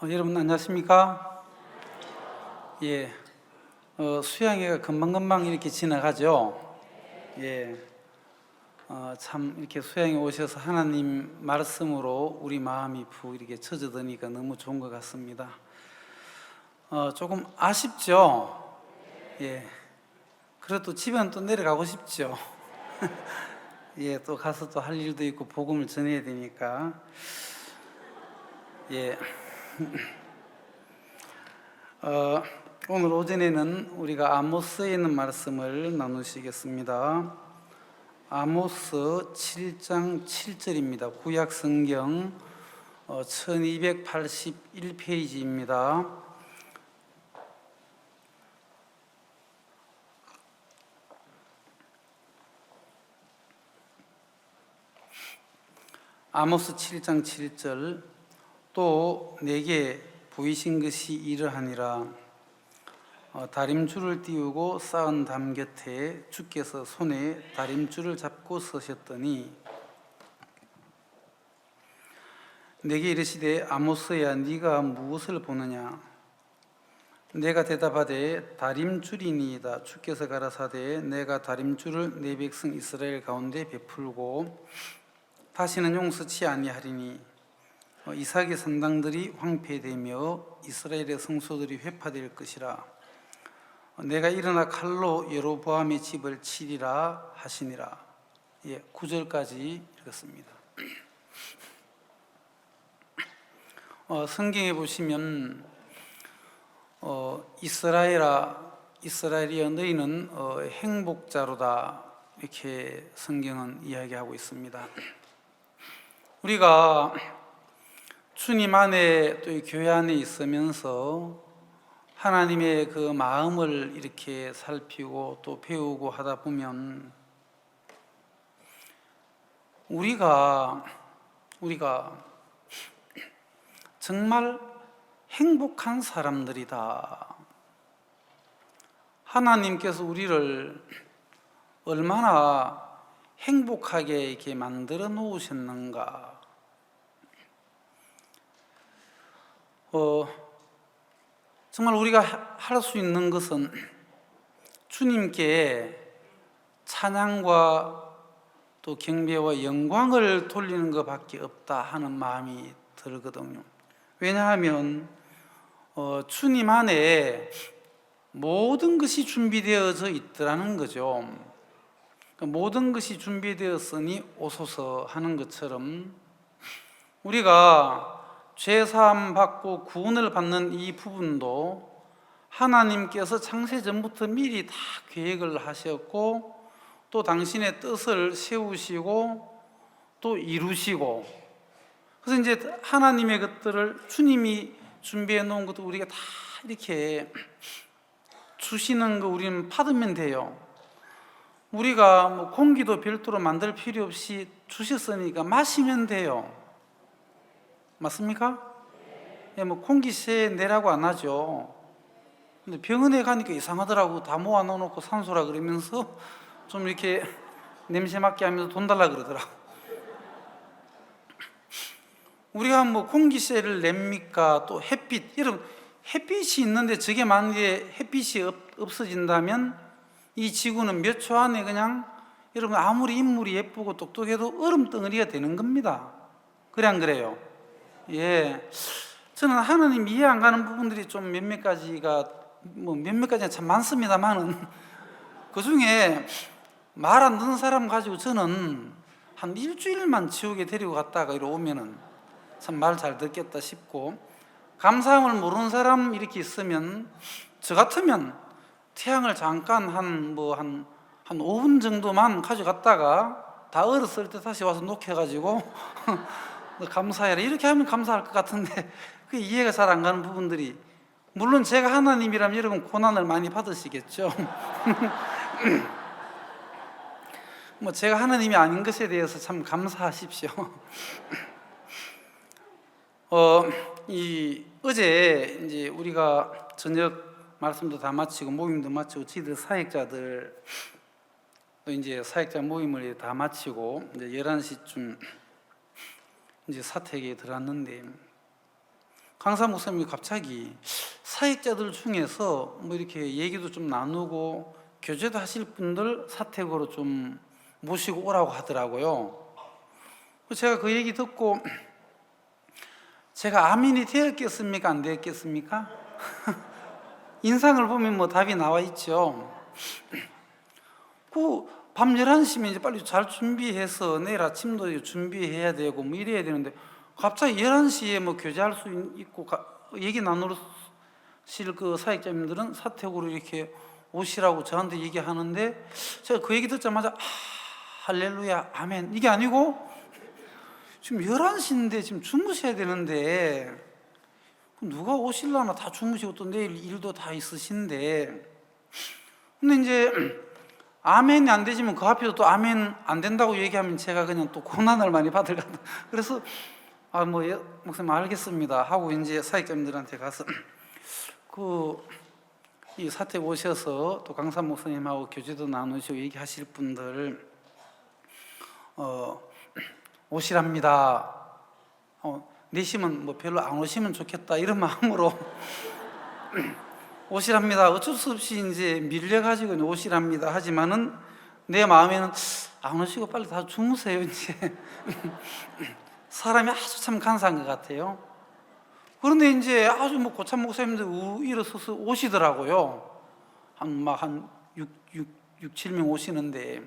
여러분 안녕하십니까? 예, 수양회가 금방금방 이렇게 지나가죠. 예, 참 이렇게 수양회 오셔서 하나님 말씀으로 우리 마음이 푹 이렇게 젖어드니까 너무 좋은 것 같습니다. 조금 아쉽죠. 예, 그래도 집에는 또 내려가고 싶죠. 예, 또 가서 또 할 일도 있고 복음을 전해야 되니까. 예. 오늘 오전에는 우리가 아모스에 있는 말씀을 나누시겠습니다. 아모스 7장 7절입니다. 구약 성경 1281페이지입니다. 아모스 7장 7절 또 내게 보이신 것이 이러하니라. 다림줄을 띄우고 쌓은 담 곁에 주께서 손에 다림줄을 잡고 서셨더니 내게 이르시되 아모스야 네가 무엇을 보느냐. 내가 대답하되 다림줄이니이다. 주께서 가라사대 내가 다림줄을 내 백성 이스라엘 가운데 베풀고 다시는 용서치 아니하리니 이삭의 산당들이 황폐되며 이스라엘의 성소들이 회파될 것이라. 내가 일어나 칼로 여로보암의 집을 치리라 하시니라. 9절까지 읽었습니다. 성경에 보시면 이스라엘이여 너희는 행복자로다 이렇게 성경은 이야기하고 있습니다. 우리가 주님 안에 또 교회 안에 있으면서 하나님의 그 마음을 이렇게 살피고 또 배우고 하다 보면 우리가 정말 행복한 사람들이다. 하나님께서 우리를 얼마나 행복하게 이렇게 만들어 놓으셨는가. 정말 우리가 할 수 있는 것은 주님께 찬양과 또 경배와 영광을 돌리는 것밖에 없다 하는 마음이 들거든요. 왜냐하면 주님 안에 모든 것이 준비되어져 있더라는 거죠. 모든 것이 준비되었으니 오소서 하는 것처럼 우리가 죄사함 받고 구원을 받는 이 부분도 하나님께서 창세전부터 미리 다 계획을 하셨고 또 당신의 뜻을 세우시고 또 이루시고, 그래서 이제 하나님의 것들을 주님이 준비해 놓은 것도 우리가 다 이렇게 주시는 거 우리는 받으면 돼요. 우리가 뭐 공기도 별도로 만들 필요 없이 주셨으니까 마시면 돼요. 맞습니까? 예, 뭐 공기세 내라고 안 하죠. 근데 병원에 가니까 이상하더라고. 다 모아 놓고 산소라 그러면서 좀 이렇게 냄새 맡게 하면서 돈 달라 그러더라고. 우리가 뭐 공기세를 냅니까? 또 햇빛, 여러분 햇빛이 있는데 저게 만약에 햇빛이 없어진다면 이 지구는 몇 초 안에 그냥 여러분 아무리 인물이 예쁘고 똑똑해도 얼음 덩어리가 되는 겁니다. 그래 안 그래요? 예, 저는 하나님 이해 안 가는 부분들이 좀 몇몇 가지가 참 많습니다만은 그 중에 말 안 듣는 사람 가지고 저는 한 일주일만 지옥에 데리고 갔다가 이리 오면은 참 말 잘 듣겠다 싶고, 감사함을 모르는 사람 이렇게 있으면 저 같으면 태양을 잠깐 한 5분 정도만 가져갔다가 다 얼었을 때 다시 와서 녹여가지고 감사해라 이렇게 하면 감사할 것 같은데 그게 이해가 잘 안 가는 부분들이, 물론 제가 하나님이라면 여러분 고난을 많이 받으시겠죠. 뭐 제가 하나님이 아닌 것에 대해서 참 감사하십시오. 어제 이제 우리가 저녁 말씀도 다 마치고 모임도 마치고 저희들 사역자들 또 이제 사역자 모임을 다 마치고 이제 11시쯤 이제 사택에 들어왔는데 강사 목사님이 갑자기 사역자들 중에서 뭐 이렇게 얘기도 좀 나누고 교제도 하실 분들 사택으로 좀 모시고 오라고 하더라고요. 제가 그 얘기 듣고 제가 아멘이 되었겠습니까? 안 되었겠습니까? 인상을 보면 뭐 답이 나와 있죠. 그 밤 11시면 이제 빨리 잘 준비해서 내일 아침도 준비해야 되고 뭐 이래야 되는데 갑자기 11시에 뭐 교제할 수 있고 얘기 나누실 그 사역자님들은 사택으로 이렇게 오시라고 저한테 얘기하는데 제가 그 얘기 듣자마자 할렐루야 아멘 이게 아니고 지금 11시인데 지금 주무셔야 되는데 누가 오실라나 다 주무시고 또 내일 일도 다 있으신데 근데 이제 아멘이 안 되시면 그 앞에서 또 아멘 안 된다고 얘기하면 제가 그냥 또 고난을 많이 받을 것 같아요. 그래서 뭐 목사님 알겠습니다 하고 이제 사역자님들한테 가서 이 사택 오셔서 또 강사 목사님하고 교제도 나누시고 얘기하실 분들 오시랍니다. 내시면 뭐 별로 안 오시면 좋겠다 이런 마음으로 오시랍니다. 어쩔 수 없이 이제 밀려가지고 오시랍니다. 하지만은 내 마음에는 안 오시고 빨리 다 주무세요. 이제 사람이 아주 참 간사한 것 같아요. 그런데 이제 아주 뭐 고참 목사님들 일어서서 오시더라고요. 한 6, 7명 오시는데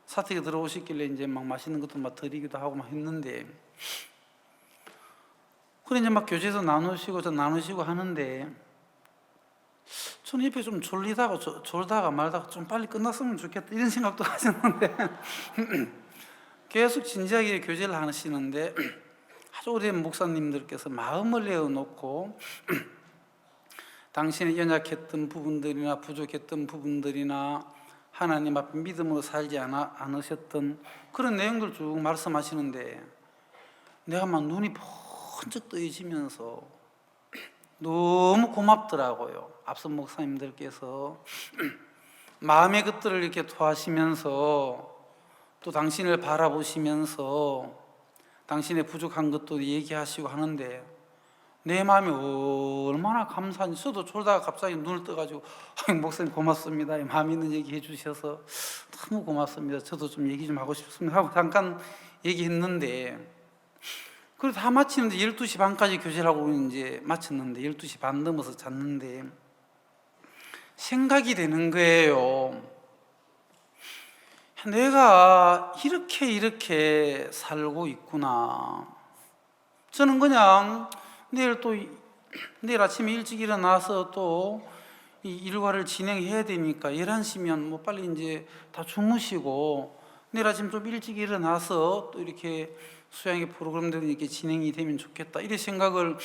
사택에 들어오시길래 이제 막 맛있는 것도 막 드리기도 하고 막 했는데 그래 이제 막 교제도 나누시고 하는데 저는 옆에 좀 졸다가 말다가 좀 빨리 끝났으면 좋겠다 이런 생각도 하셨는데 계속 진지하게 교제를 하시는데 아주 오랜 목사님들께서 마음을 내어놓고 당신의 연약했던 부분들이나 부족했던 부분들이나 하나님 앞에 믿음으로 살지 않으셨던 그런 내용들 쭉 말씀하시는데 내가 막 눈이 번쩍 뜨이시면서 너무 고맙더라고요. 앞선 목사님들께서 마음의 것들을 이렇게 토하시면서 또 당신을 바라보시면서 당신의 부족한 것도 얘기하시고 하는데 내 마음이 얼마나 감사한지 저도 졸다가 갑자기 눈을 떠가지고 목사님 고맙습니다 마음 있는 얘기 해주셔서 너무 고맙습니다 저도 좀 얘기 좀 하고 싶습니다 하고 잠깐 얘기했는데 그리고 다 마치는데 12시 반까지 교제를 하고 이제 마쳤는데 12시 반 넘어서 잤는데 생각이 되는 거예요. 내가 이렇게 살고 있구나. 저는 그냥 내일 아침에 일찍 일어나서 또 이 일과를 진행해야 되니까 11시면 뭐 빨리 이제 다 주무시고 내일 아침 좀 일찍 일어나서 또 이렇게 수양의 프로그램들이 이렇게 진행이 되면 좋겠다 이런 생각을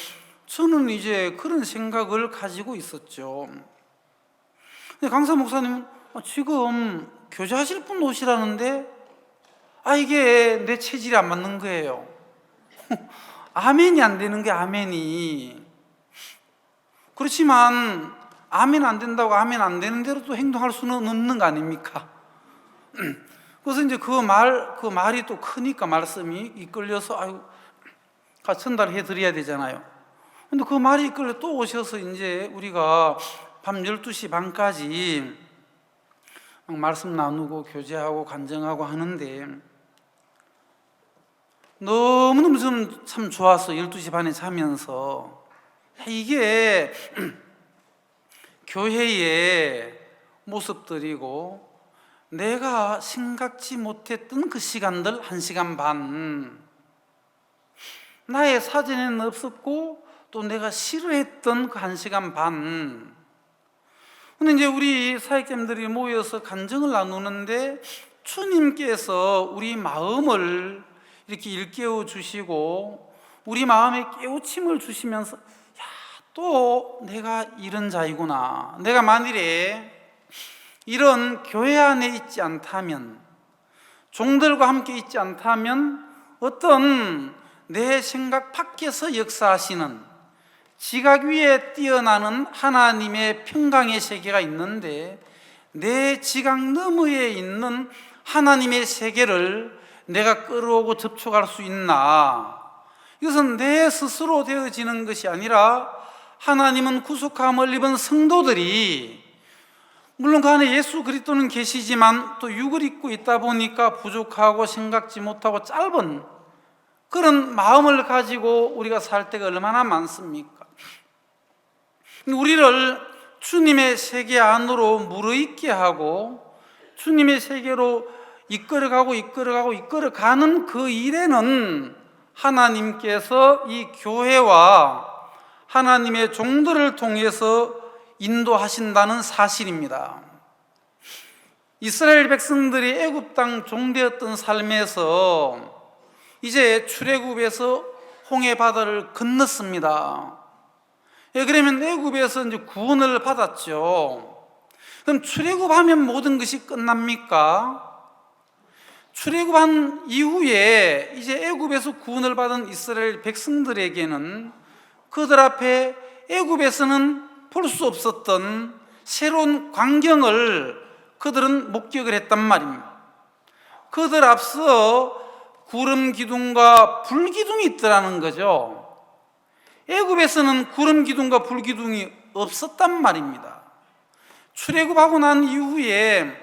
저는 이제 그런 생각을 가지고 있었죠. 근데 강사 목사님은 지금 교제하실 분 오시라는데 이게 내 체질이 안 맞는 거예요. 아멘이 안 되는 게 아멘이. 그렇지만 아멘 안 된다고 아멘 안 되는 대로 또 행동할 수는 없는 거 아닙니까? 그래서 이제 그 말이 또 크니까 말씀이 이끌려서 전달해 드려야 되잖아요. 근데 그 말이 이끌려 또 오셔서 이제 우리가 밤 12시 반까지 말씀 나누고 교제하고 간증하고 하는데 너무너무 저는 참 좋아서 12시 반에 자면서 이게 교회의 모습들이고 내가 생각지 못했던 그 시간들 1시간 반 나의 사전에는 없었고 또 내가 싫어했던 그 1시간 반 근데 이제 우리 사역자님들이 모여서 간증을 나누는데 주님께서 우리 마음을 이렇게 일깨워 주시고 우리 마음에 깨우침을 주시면서 또 내가 이런 자이구나. 내가 만일에 이런 교회 안에 있지 않다면 종들과 함께 있지 않다면 어떤 내 생각 밖에서 역사하시는 지각 위에 뛰어나는 하나님의 평강의 세계가 있는데 내 지각 너머에 있는 하나님의 세계를 내가 끌어오고 접촉할 수 있나? 이것은 내 스스로 되어지는 것이 아니라 하나님은 구속함을 입은 성도들이, 물론 그 안에 예수 그리스도는 계시지만 또 육을 입고 있다 보니까 부족하고 생각지 못하고 짧은 그런 마음을 가지고 우리가 살 때가 얼마나 많습니까? 우리를 주님의 세계 안으로 무르익게 하고 주님의 세계로 이끌어가는 그 일에는 하나님께서 이 교회와 하나님의 종들을 통해서 인도하신다는 사실입니다. 이스라엘 백성들이 애굽 땅 종되었던 삶에서 이제 출애굽에서 홍해 바다를 건넜습니다. 그러면 애굽에서 이제 구원을 받았죠. 그럼 출애굽하면 모든 것이 끝납니까? 출애굽한 이후에 이제 애굽에서 구원을 받은 이스라엘 백성들에게는 그들 앞에 애굽에서는 볼 수 없었던 새로운 광경을 그들은 목격을 했단 말입니다. 그들 앞서 구름 기둥과 불 기둥이 있더라는 거죠. 애굽에서는 구름 기둥과 불 기둥이 없었단 말입니다. 출애굽하고 난 이후에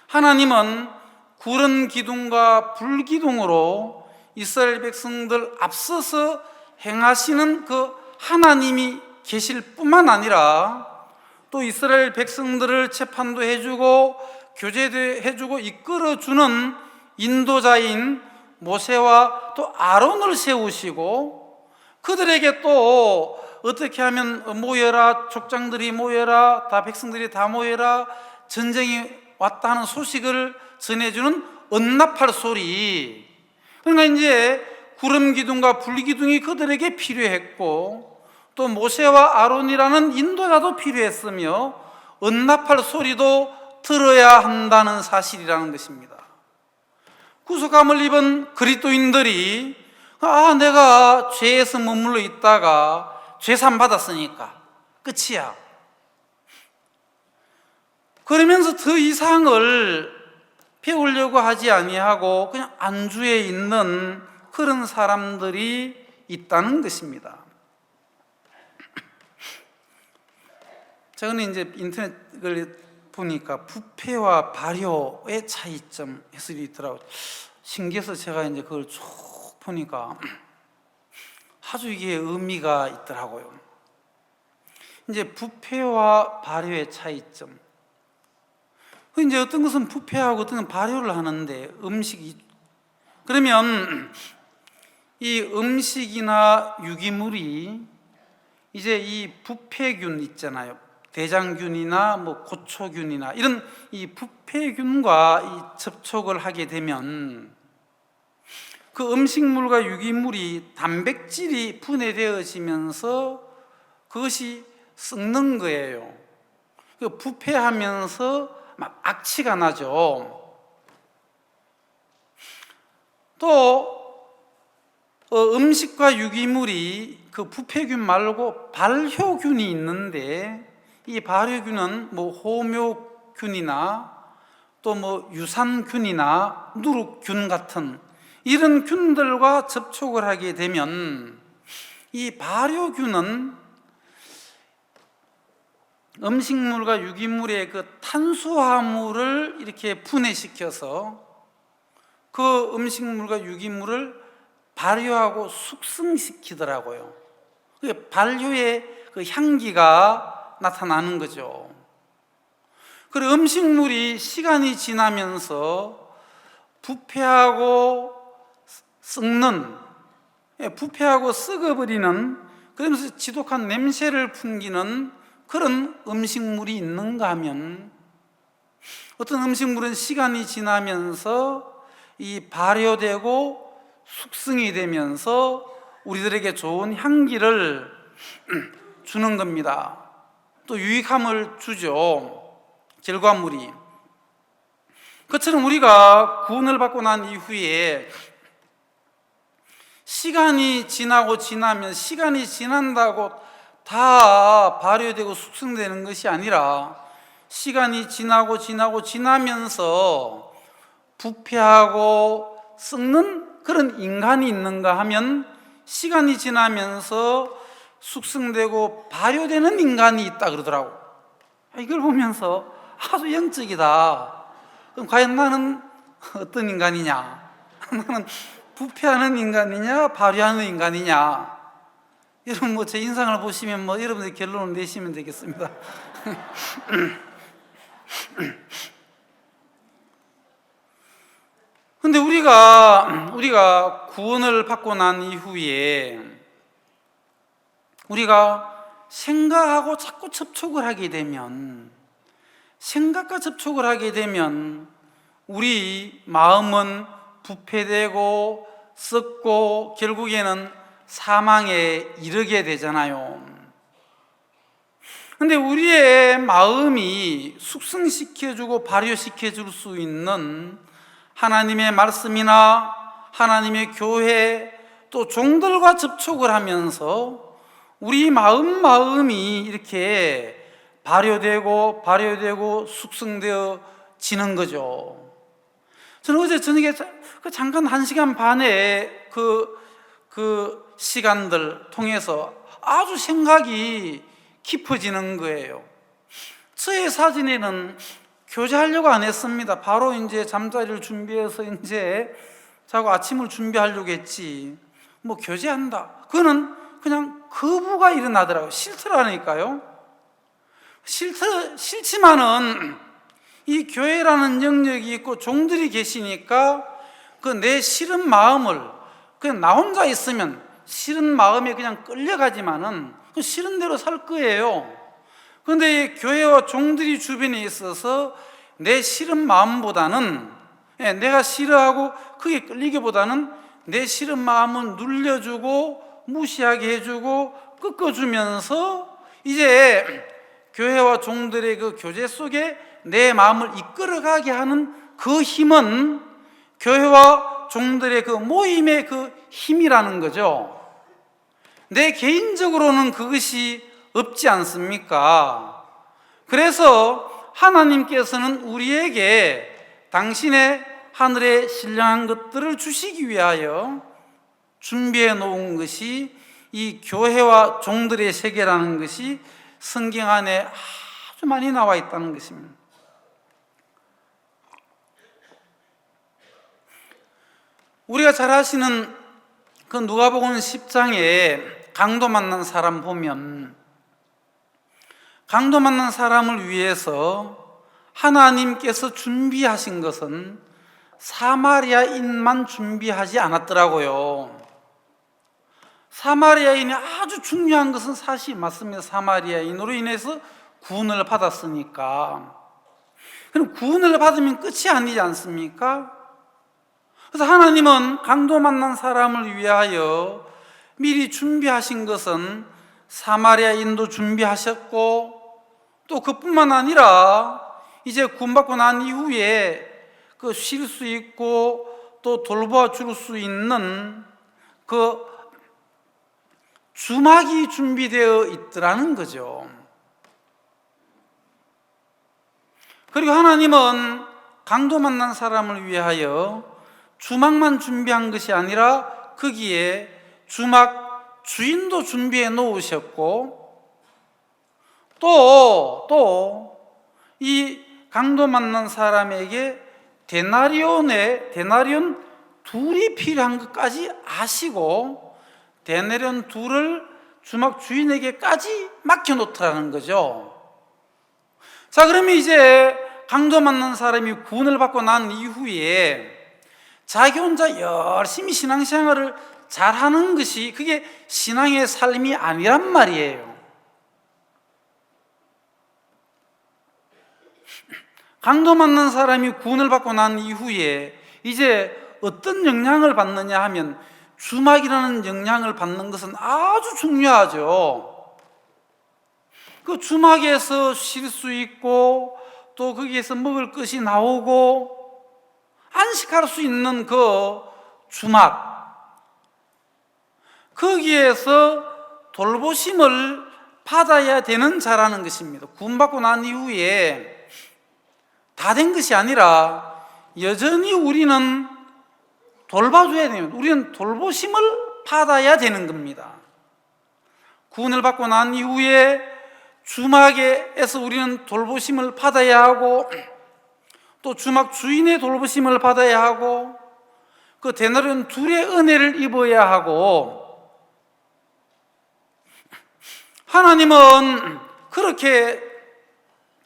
하나님은 구름 기둥과 불 기둥으로 이스라엘 백성들 앞서서 행하시는 그 하나님이 계실 뿐만 아니라 또 이스라엘 백성들을 재판도 해주고 교제도 해주고 이끌어주는 인도자인 모세와 또 아론을 세우시고 그들에게 또 어떻게 하면 모여라, 족장들이 모여라, 다 백성들이 다 모여라, 전쟁이 왔다 하는 소식을 전해주는 언납할 소리. 그러니까 이제 구름 기둥과 불 기둥이 그들에게 필요했고 또 모세와 아론이라는 인도자도 필요했으며 언납할 소리도 들어야 한다는 사실이라는 것입니다. 구속함을 입은 그리스도인들이 내가 죄에서 머물러 있다가 죄산 받았으니까 끝이야. 그러면서 더 이상을 배우려고 하지 아니하고 그냥 안주해 있는 그런 사람들이 있다는 것입니다. 저는 이제 인터넷을 보니까 부패와 발효의 차이점 해설이 있더라고요. 신기해서 제가 이제 그걸 쭉 보니까 아주 이게 의미가 있더라고요. 이제 부패와 발효의 차이점. 이제 어떤 것은 부패하고 어떤 것은 발효를 하는데 음식이, 그러면 이 음식이나 유기물이 이제 이 부패균 있잖아요. 대장균이나 뭐 고초균이나 이런 이 부패균과 이 접촉을 하게 되면 그 음식물과 유기물이 단백질이 분해되어지면서 그것이 썩는 거예요. 그 부패하면서 막 악취가 나죠. 또 음식과 유기물이 그 부패균 말고 발효균이 있는데 이 발효균은 뭐 호묘균이나 또 뭐 유산균이나 누룩균 같은 이런 균들과 접촉을 하게 되면 이 발효균은 음식물과 유기물의 그 탄수화물을 이렇게 분해시켜서 그 음식물과 유기물을 발효하고 숙성시키더라고요. 발효의 그 향기가 나타나는 거죠. 그리고 음식물이 시간이 지나면서 부패하고 썩는, 부패하고 썩어버리는, 그러면서 지독한 냄새를 풍기는 그런 음식물이 있는가 하면, 어떤 음식물은 시간이 지나면서 이 발효되고 숙성이 되면서 우리들에게 좋은 향기를 주는 겁니다. 또 유익함을 주죠. 결과물이. 그처럼 우리가 구원을 받고 난 이후에 시간이 지나면 시간이 지난다고 다 발효되고 숙성되는 것이 아니라 시간이 지나면서 부패하고 썩는 그런 인간이 있는가 하면 시간이 지나면서 숙성되고 발효되는 인간이 있다 그러더라고. 이걸 보면서 아주 영적이다. 그럼 과연 나는 어떤 인간이냐? 나는 부패하는 인간이냐, 발효하는 인간이냐? 여러분 제 인상을 보시면 여러분들 결론을 내시면 되겠습니다. 근데 우리가 구원을 받고 난 이후에 우리가 생각하고 자꾸 접촉을 하게 되면, 생각과 접촉을 하게 되면 우리 마음은 부패되고 썩고 결국에는 사망에 이르게 되잖아요. 근데 우리의 마음이 숙성시켜주고 발효시켜줄 수 있는 하나님의 말씀이나 하나님의 교회 또 종들과 접촉을 하면서 우리 마음이 이렇게 발효되고 숙성되어지는 거죠. 저는 어제 저녁에 잠깐 1시간 반의 그 시간들 통해서 아주 생각이 깊어지는 거예요. 저의 사진에는 교제하려고 안 했습니다. 바로 이제 잠자리를 준비해서 이제 자고 아침을 준비하려고 했지. 교제한다. 그거는 그냥 거부가 일어나더라고요. 싫더라니까요. 싫지만은 이 교회라는 영역이 있고 종들이 계시니까 그 내 싫은 마음을 그냥 나 혼자 있으면 싫은 마음에 그냥 끌려가지만은 그 싫은 대로 살 거예요. 그런데 교회와 종들이 주변에 있어서 내 싫은 마음보다는, 내가 싫어하고 그게 끌리기보다는 내 싫은 마음은 눌려주고 무시하게 해주고 꺾어주면서 이제 교회와 종들의 그 교제 속에 내 마음을 이끌어가게 하는 그 힘은 교회와 종들의 그 모임의 그 힘이라는 거죠. 내 개인적으로는 그것이 없지 않습니까? 그래서 하나님께서는 우리에게 당신의 하늘에 신령한 것들을 주시기 위하여 준비해 놓은 것이 이 교회와 종들의 세계라는 것이 성경 안에 아주 많이 나와 있다는 것입니다. 우리가 잘 아시는 그 누가복음 10장에 강도 만난 사람 보면, 강도 만난 사람을 위해서 하나님께서 준비하신 것은 사마리아인만 준비하지 않았더라고요. 사마리아인이 아주 중요한 것은 사실 맞습니다. 사마리아인으로 인해서 구원을 받았으니까. 그럼 구원을 받으면 끝이 아니지 않습니까? 그래서 하나님은 강도 만난 사람을 위하여 미리 준비하신 것은 사마리아인도 준비하셨고, 또 그뿐만 아니라 이제 구원받고 난 이후에 그 쉴 수 있고 또 돌보아 줄 수 있는 그 주막이 준비되어 있더라는 거죠. 그리고 하나님은 강도 만난 사람을 위하여 주막만 준비한 것이 아니라 거기에 주막 주인도 준비해 놓으셨고, 또 이 강도 만난 사람에게 데나리온 둘이 필요한 것까지 아시고 데나리온 둘을 주막 주인에게까지 맡겨놓더라는 거죠. 자, 그러면 이제 강도 만난 사람이 구원을 받고 난 이후에 자기 혼자 열심히 신앙생활을 잘하는 것이 그게 신앙의 삶이 아니란 말이에요. 강도 만난 사람이 구원을 받고 난 이후에 이제 어떤 영향을 받느냐 하면, 주막이라는 영향을 받는 것은 아주 중요하죠. 그 주막에서 쉴 수 있고 또 거기에서 먹을 것이 나오고 안식할 수 있는 그 주막, 거기에서 돌보심을 받아야 되는 자라는 것입니다. 구원받고 난 이후에 다 된 것이 아니라 여전히 우리는 돌봐줘야 됩니다. 우리는 돌보심을 받아야 되는 겁니다. 구원을 받고 난 이후에 주막에서 우리는 돌보심을 받아야 하고, 또 주막 주인의 돌보심을 받아야 하고, 그 대나리온 둘의 은혜를 입어야 하고, 하나님은 그렇게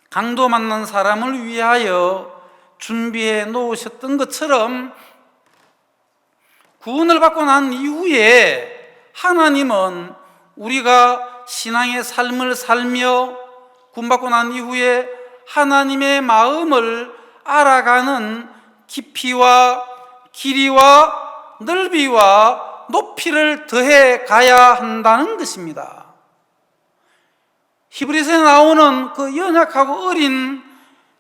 강도 만난 사람을 위하여 준비해 놓으셨던 것처럼 구원을 받고 난 이후에 하나님은 우리가 신앙의 삶을 살며 구원받고 난 이후에 하나님의 마음을 알아가는 깊이와 길이와 넓이와 높이를 더해 가야 한다는 것입니다. 히브리서에 나오는 그 연약하고 어린,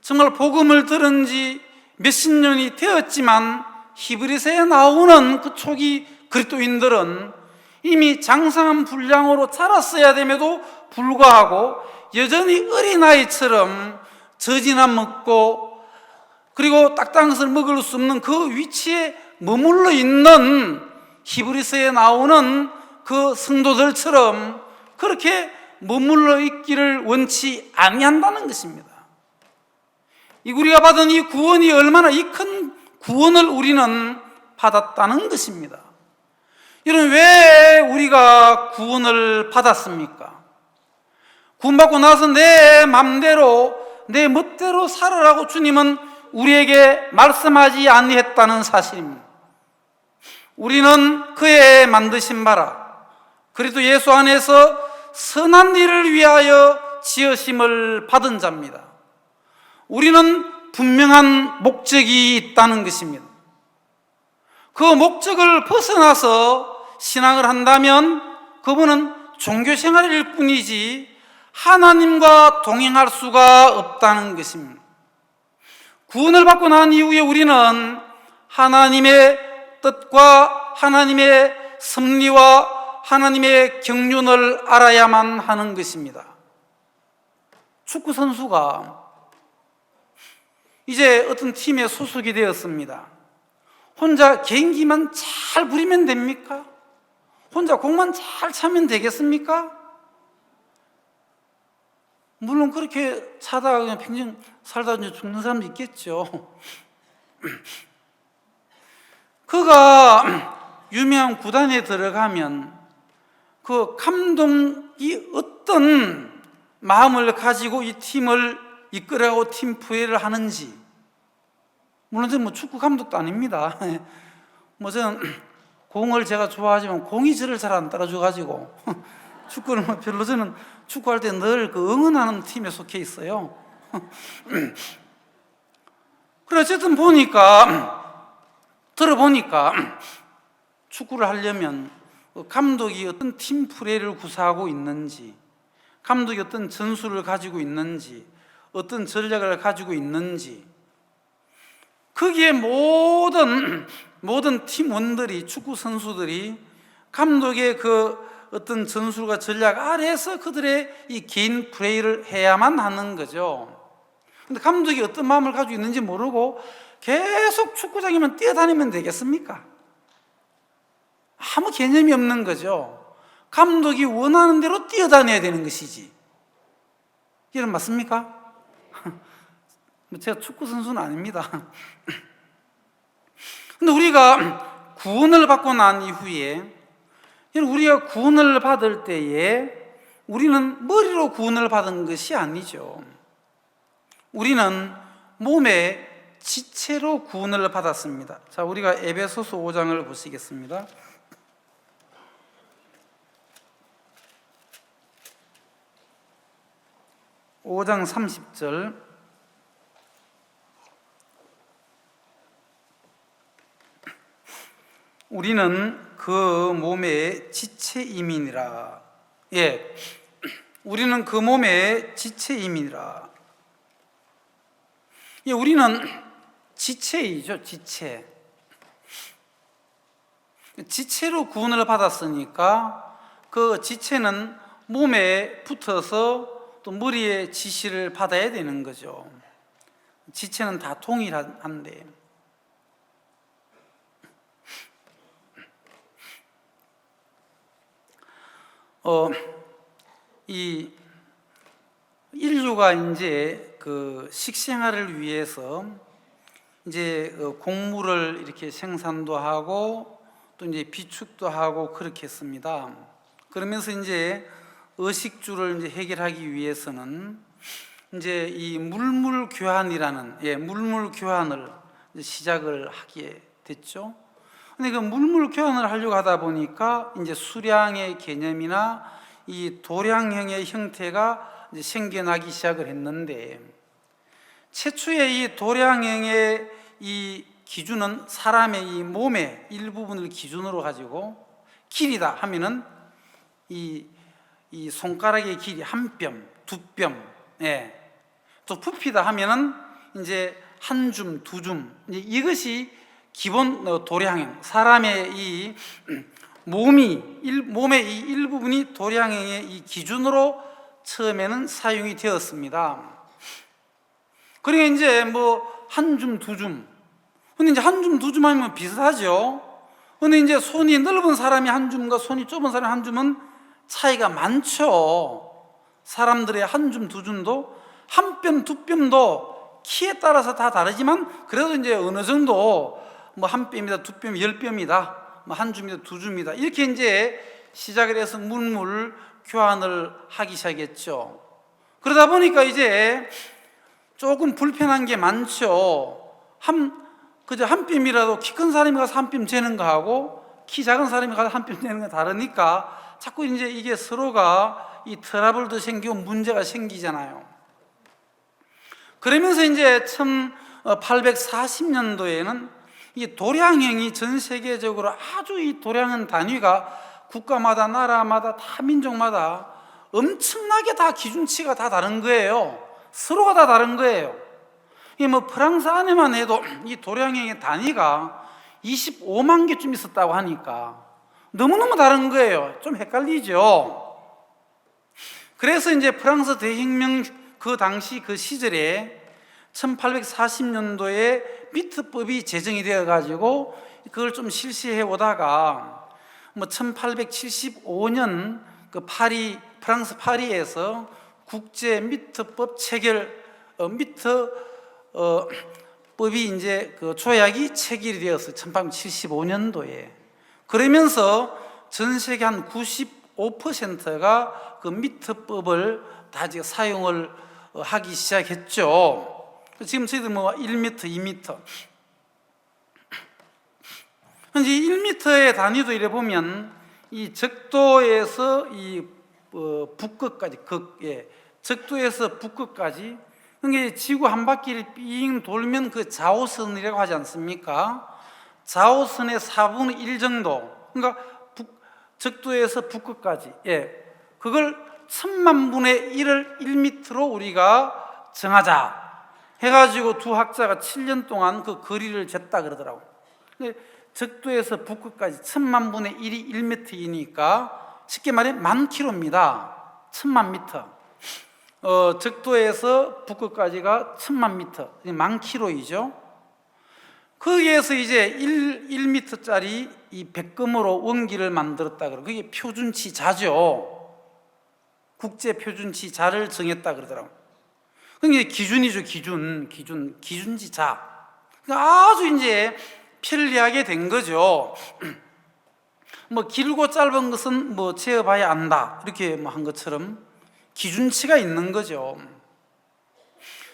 정말 복음을 들은 지 몇십 년이 되었지만 히브리서에 나오는 그 초기 그리스도인들은 이미 장성한 분량으로 자랐어야 됨에도 불구하고 여전히 어린아이처럼 젖이나 먹고, 그리고 딱딱한 것을 먹을 수 없는 그 위치에 머물러 있는 히브리서에 나오는 그 성도들처럼 그렇게 머물러 있기를 원치 아니한다는 것입니다. 우리가 받은 이 구원이 얼마나 이 큰 구원을 우리는 받았다는 것입니다. 여러분, 왜 우리가 구원을 받았습니까? 구원받고 나서 내 맘대로 내 멋대로 살아라고 주님은 우리에게 말씀하지 아니했다는 사실입니다. 우리는 그의 만드신 바라 그리스도 예수 안에서 선한 일을 위하여 지으심을 받은 자입니다. 우리는 분명한 목적이 있다는 것입니다. 그 목적을 벗어나서 신앙을 한다면 그분은 종교생활일 뿐이지 하나님과 동행할 수가 없다는 것입니다. 구원을 받고 난 이후에 우리는 하나님의 뜻과 하나님의 섭리와 하나님의 경륜을 알아야만 하는 것입니다. 축구 선수가 이제 어떤 팀에 소속이 되었습니다. 혼자 개인기만 잘 부리면 됩니까? 혼자 공만 잘 차면 되겠습니까? 물론 그렇게 차다가 그냥 평생 살다 죽는 사람도 있겠죠. 그가 유명한 구단에 들어가면 그 감독이 어떤 마음을 가지고 이 팀을 이끌어가고 팀 플레이를 하는지, 물론 저는 축구 감독도 아닙니다. 저는 공을 제가 좋아하지만 공이 저를 잘 안 따라줘가지고 축구를 별로, 저는 축구할 때 늘 그 응원하는 팀에 속해 있어요. 그래, 어쨌든 들어보니까 축구를 하려면 감독이 어떤 팀 플레이를 구사하고 있는지, 감독이 어떤 전술을 가지고 있는지, 어떤 전략을 가지고 있는지, 거기에 모든 팀원들이, 축구 선수들이 감독의 그 어떤 전술과 전략 아래에서 그들의 이 개인 플레이를 해야만 하는 거죠. 근데 감독이 어떤 마음을 가지고 있는지 모르고 계속 축구장에만 뛰어다니면 되겠습니까? 아무 개념이 없는 거죠. 감독이 원하는 대로 뛰어다녀야 되는 것이지. 이런 맞습니까? 제가 축구 선수는 아닙니다. 근데 우리가 구원을 받고 난 이후에, 우리가 구원을 받을 때에 우리는 머리로 구원을 받은 것이 아니죠. 우리는 몸의 지체로 구원을 받았습니다. 자, 우리가 에베소서 5장을 보시겠습니다. (5장 30절) 우리는 그 몸의 지체임이니라. 예, 우리는 그 몸의 지체임이니라. 예, 우리는 지체이죠, 지체. 지체로 구원을 받았으니까 그 지체는 몸에 붙어서 또 머리에 지시를 받아야 되는 거죠. 지체는 다 동일한데, 이 인류가 이제 그 식생활을 위해서 이제 곡물을 이렇게 생산도 하고 또 이제 비축도 하고 그렇게 했습니다. 그러면서 이제 의식주를 이제 해결하기 위해서는 이제 이 물물 교환이라는 물물 교환을 이제 시작을 하게 됐죠. 근데 그 물물 교환을 하려고 하다 보니까 이제 수량의 개념이나 이 도량형의 형태가 이제 생겨나기 시작을 했는데, 최초의 이 도량형의 이 기준은 사람의 이 몸의 일부분을 기준으로 가지고 길이다 하면은 이 손가락의 길이 한 뼘, 두 뼘, 또 부피다 하면은 이제 한 줌, 두 줌, 이것이 기본 도량형, 사람의 이 몸의 이 일부분이 도량형의 이 기준으로 처음에는 사용이 되었습니다. 그러니까 이제 뭐 한 줌, 두 줌, 근데 이제 한 줌, 두 줌 하면 비슷하죠. 근데 이제 손이 넓은 사람이 한 줌과 손이 좁은 사람이 한 줌은 차이가 많죠. 사람들의 한 줌, 두 줌도 한 뼘, 두 뼘도 키에 따라서 다 다르지만 그래도 이제 어느 정도 뭐 한 뼘이다, 두 뼘, 열 뼘이다, 뭐 한 줌이다, 두 줌이다, 이렇게 이제 시작을 해서 물물 교환을 하기 시작했죠. 그러다 보니까 이제 조금 불편한 게 많죠. 그저 한 뼘이라도 키 큰 사람이 가서 한 뼘 재는 거하고 키 작은 사람이 가서 한 뼘 재는 거 다르니까 자꾸 이제 이게 서로가 이 트러블도 생기고 문제가 생기잖아요. 그러면서 이제 1840년도에는 이 도량형이 전 세계적으로 아주 이 도량형 단위가 국가마다 나라마다 다 민족마다 엄청나게 다 기준치가 다 다른 거예요. 서로가 다 다른 거예요. 이 뭐 프랑스 안에만 해도 이 도량형의 단위가 25만 개쯤 있었다고 하니까 너무너무 다른 거예요. 좀 헷갈리죠. 그래서 이제 프랑스 대혁명 그 당시 그 시절에 1840년도에 미트법이 제정이 되어 가지고 그걸 좀 실시해 보다가 뭐 1875년 그 프랑스 파리에서 국제 미트법 체결 법이 이제 그 조약이 체결이 되었어요. 1875년도에. 그러면서 전 세계 한 95%가 그 미트법을 다 지금 사용을 하기 시작했죠. 지금 저희들 뭐 1m, 2m. 현재 1m의 단위도 이래 보면 이 적도에서 이 북극까지 적도에서 북극까지, 그러니까 지구 한 바퀴를 삥 돌면 그 자오선이라고 하지 않습니까? 자오선의 4분의 1 정도, 그러니까 적도에서 북극까지, 그걸 1000만 분의 1을 1m로 우리가 정하자 해가지고 두 학자가 7년 동안 그 거리를 쟀다 그러더라고. 적도에서 북극까지 1000만 분의 1이 1m이니까 쉽게 말해 10,000km입니다. 10,000만 미터. 적도에서 북극까지가 10,000만 미터, 10,000km이죠. 거기에서 이제 1m짜리 이 백금으로 원기를 만들었다 그러고, 그게 표준치 자죠. 국제 표준치 자를 정했다 그러더라고요. 그게 기준이죠. 기준치 자. 그러니까 아주 이제 편리하게 된 거죠. 뭐 길고 짧은 것은 뭐 재어봐야 안다, 이렇게 뭐 한 것처럼 기준치가 있는 거죠.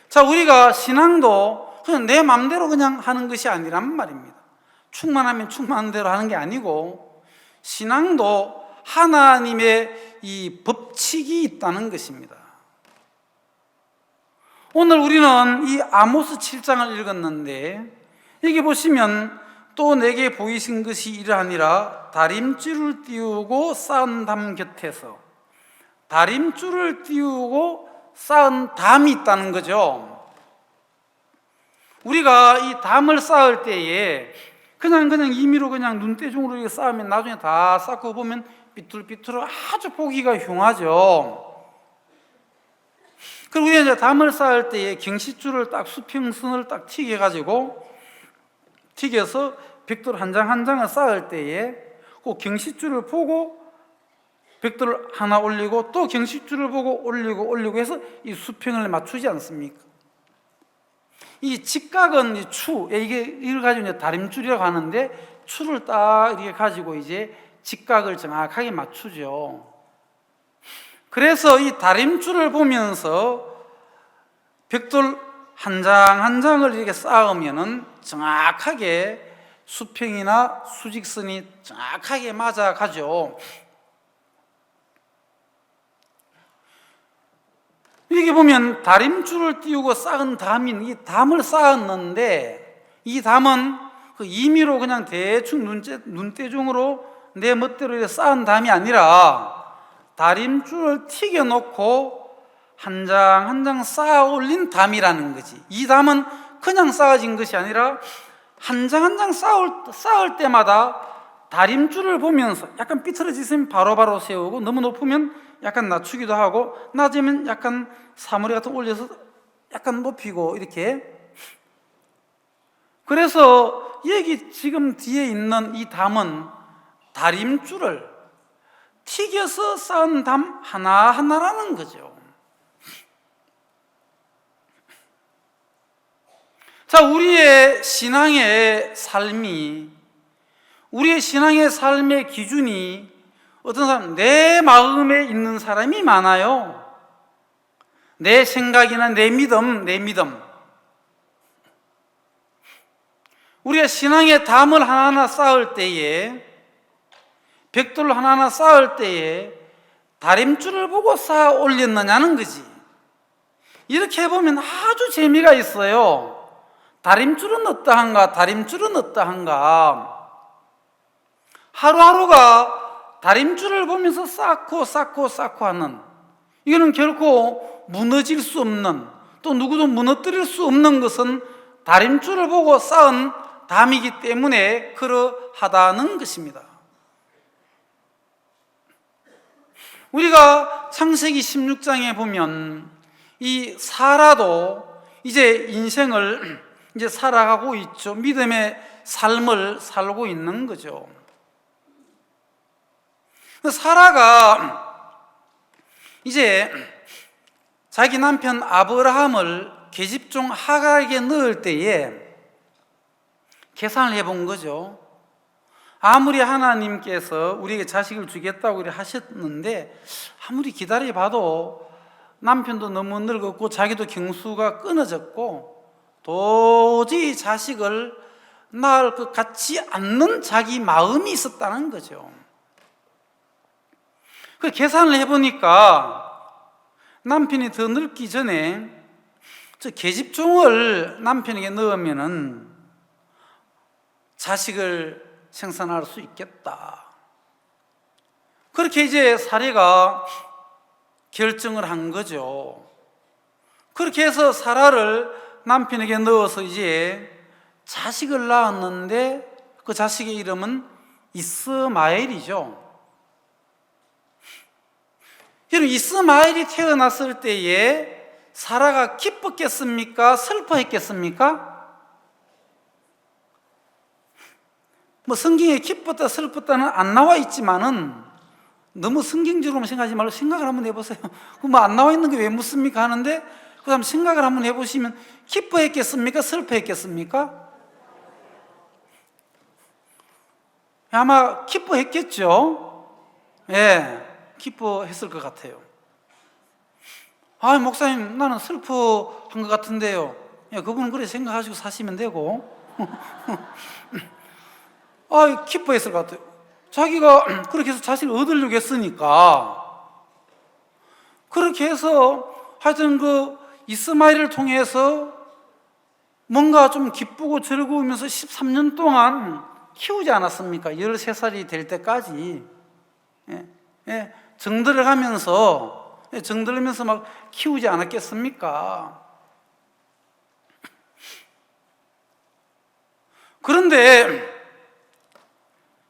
자, 우리가 신앙도 그냥 내 마음대로 그냥 하는 것이 아니란 말입니다. 충만하면 충만한 대로 하는 게 아니고, 신앙도 하나님의 이 법칙이 있다는 것입니다. 오늘 우리는 이 아모스 7장을 읽었는데, 여기 보시면 또 내게 보이신 것이 이러하니라, 다림줄을 띄우고 쌓은 담 곁에서. 다림줄을 띄우고 쌓은 담이 있다는 거죠. 우리가 이 담을 쌓을 때에 그냥 임의로 그냥 눈대중으로 이렇게 쌓으면 나중에 다 쌓고 보면 삐뚤삐뚤 아주 보기가 흉하죠. 그리고 우리가 이제 담을 쌓을 때에 경시줄을 딱 수평선을 딱 튀겨서 벽돌 한 장 한 장을 쌓을 때에 그 경시줄을 보고 벽돌 하나 올리고 또 경식줄을 보고 올리고 해서 이 수평을 맞추지 않습니까? 이 직각은 이 추, 이걸 가지고 이제 다림줄이라고 하는데, 추를 딱 이렇게 가지고 이제 직각을 정확하게 맞추죠. 그래서 이 다림줄을 보면서 벽돌 한 장 한 장을 이렇게 쌓으면은 정확하게 수평이나 수직선이 정확하게 맞아가죠. 이렇게 보면 다림줄을 띄우고 쌓은 담인, 이 담을 쌓았는데, 이 담은 그 임의로 그냥 대충 눈대중으로 내 멋대로 쌓은 담이 아니라 다림줄을 튀겨 놓고 한 장 한 장 쌓아 올린 담이라는 거지. 이 담은 그냥 쌓아진 것이 아니라 한 장 한 장 쌓을 때마다 다림줄을 보면서 약간 삐뚤어지면 바로바로 세우고, 너무 높으면 약간 낮추기도 하고, 낮으면 약간 사물에 같은 올려서 약간 높이고, 이렇게. 그래서 여기 지금 뒤에 있는 이 담은 다림줄을 튀겨서 쌓은 담 하나하나라는 거죠. 자, 우리의 신앙의 삶의 기준이 어떤 사람, 내 마음에 있는 사람이 많아요. 내 생각이나 내 믿음. 우리가 신앙의 담을 하나하나 쌓을 때에, 벽돌을 하나하나 쌓을 때에 다림줄을 보고 쌓아 올렸느냐는 거지. 이렇게 해보면 아주 재미가 있어요. 다림줄은 어떠한가? 하루하루가 다림줄을 보면서 쌓고 하는, 이거는 결코 무너질 수 없는, 또 누구도 무너뜨릴 수 없는 것은 다림줄을 보고 쌓은 담이기 때문에 그러하다는 것입니다. 우리가 창세기 16장에 보면 이 사라도 이제 인생을 이제 살아가고 있죠. 믿음의 삶을 살고 있는 거죠. 사라가 이제 자기 남편 아브라함을 계집종 하갈에게 넣을 때에 계산을 해본 거죠. 아무리 하나님께서 우리에게 자식을 주겠다고 하셨는데, 아무리 기다려봐도 남편도 너무 늙었고 자기도 경수가 끊어졌고 도저히 자식을 낳을 것 같지 않는 자기 마음이 있었다는 거죠. 그 계산을 해보니까 남편이 더 늙기 전에 저 계집종을 남편에게 넣으면은 자식을 생산할 수 있겠다. 그렇게 이제 사례가 결정을 한 거죠. 그렇게 해서 사라를 남편에게 넣어서 이제 자식을 낳았는데, 그 자식의 이름은 이스마엘이죠. 여러분, 이스마엘이 태어났을 때에 사라가 기뻤겠습니까? 슬퍼했겠습니까? 뭐 성경에 기뻤다 슬펐다는 안 나와 있지만은, 너무 성경적으로만 생각하지 말고 생각을 한번 해보세요. 뭐 안 나와 있는 게 왜 묻습니까? 하는데, 그 다음 생각을 한번 해보시면 기뻐했겠습니까? 슬퍼했겠습니까? 아마 기뻐했겠죠. 예, 기뻐했을 것 같아요. 아, 목사님, 나는 슬퍼한 것 같은데요. 예, 그분은 그렇게 생각하시고 사시면 되고. 아, 기뻐했을 것 같아요. 자기가 그렇게 해서 자식을 얻으려고 했으니까. 그렇게 해서 하여튼 그 이스마엘을 통해서 뭔가 좀 기쁘고 즐거우면서 13년 동안 키우지 않았습니까? 13살이 될 때까지. 정들어 가면서 막 키우지 않았겠습니까? 그런데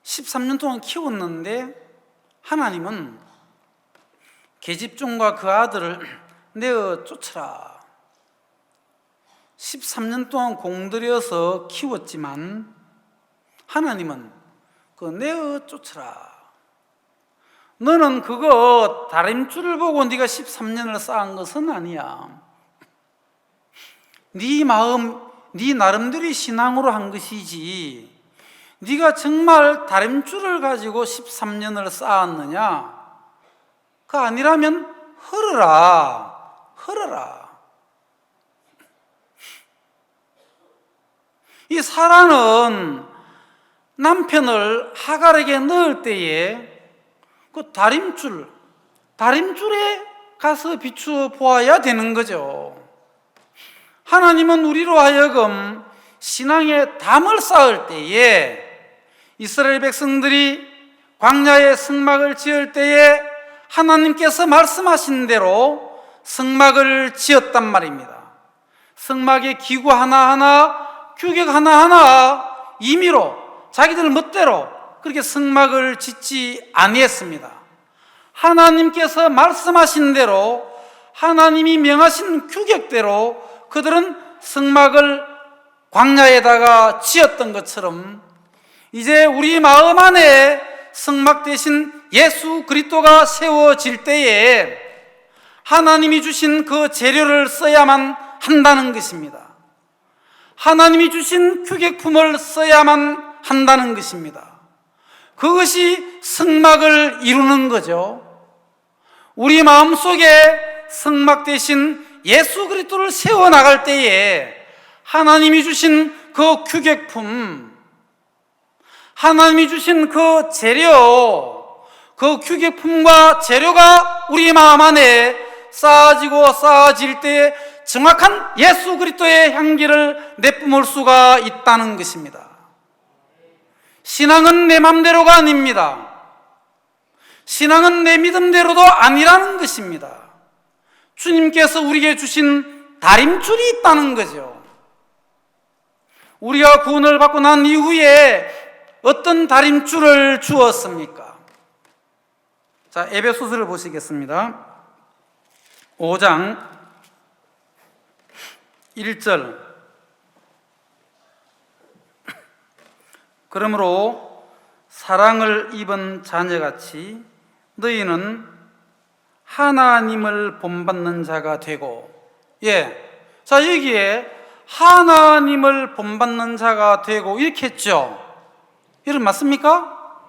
13년 동안 키웠는데 하나님은 계집종과 그 아들을 내어 쫓으라. 13년 동안 공들여서 키웠지만 하나님은 그 내어 쫓으라. 너는 그거 다림줄을 보고 네가 13년을 쌓은 것은 아니야. 네 마음, 네 나름대로 신앙으로 한 것이지, 네가 정말 다림줄을 가지고 13년을 쌓았느냐? 그 아니라면 헐어라. 이 사라는 남편을 하갈에게 넣을 때에 그 다림줄에 가서 비추어 보아야 되는 거죠. 하나님은 우리로 하여금 신앙의 담을 쌓을 때에, 이스라엘 백성들이 광야에 성막을 지을 때에 하나님께서 말씀하신 대로 성막을 지었단 말입니다. 성막의 기구 하나하나, 규격 하나하나 임의로 자기들 멋대로 그렇게 성막을 짓지 아니했습니다. 하나님께서 말씀하신 대로, 하나님이 명하신 규격대로 그들은 성막을 광야에다가 지었던 것처럼, 이제 우리 마음 안에 성막 대신 예수 그리스도가 세워질 때에 하나님이 주신 그 재료를 써야만 한다는 것입니다. 하나님이 주신 규격품을 써야만 한다는 것입니다. 그것이 성막을 이루는 거죠. 우리 마음속에 성막 대신 예수 그리스도를 세워나갈 때에 하나님이 주신 그 규격품, 하나님이 주신 그 재료, 그 규격품과 재료가 우리 마음 안에 쌓아질 때 정확한 예수 그리스도의 향기를 내뿜을 수가 있다는 것입니다. 신앙은 내 맘대로가 아닙니다. 신앙은 내 믿음대로도 아니라는 것입니다. 주님께서 우리에게 주신 다림줄이 있다는 거죠. 우리가 구원을 받고 난 이후에 어떤 다림줄을 주었습니까? 자, 에베소서를 보시겠습니다. 5장 1절. 그러므로 사랑을 입은 자녀같이 너희는 하나님을 본받는 자가 되고, 자, 여기에 하나님을 본받는 자가 되고 이렇게 했죠. 여러분 맞습니까?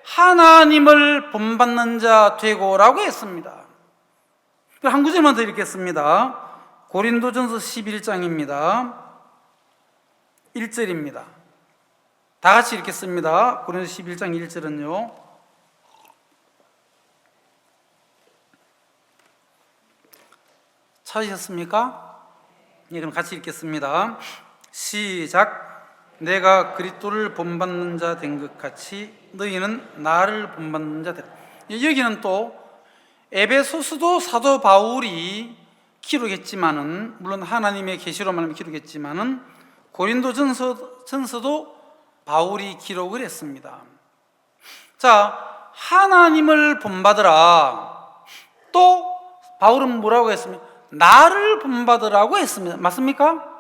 하나님을 본받는 자 되고라고 했습니다. 한 구절만 더 읽겠습니다. 고린도전서 11장입니다. 1절입니다. 다 같이 읽겠습니다. 고린도전서 11장 1절은요. 찾으셨습니까? 그럼 같이 읽겠습니다. 시작. 내가 그리스도를 본받는 자 된 것 같이 너희는 나를 본받는 자 되라. 여기는 또 에베소서도 사도 바울이 기록했지만은, 물론 하나님의 계시로 말하면 기록했지만은 고린도전서도 바울이 기록을 했습니다. 자, 하나님을 본받으라. 또 바울은 뭐라고 했습니까? 나를 본받으라고 했습니다. 맞습니까?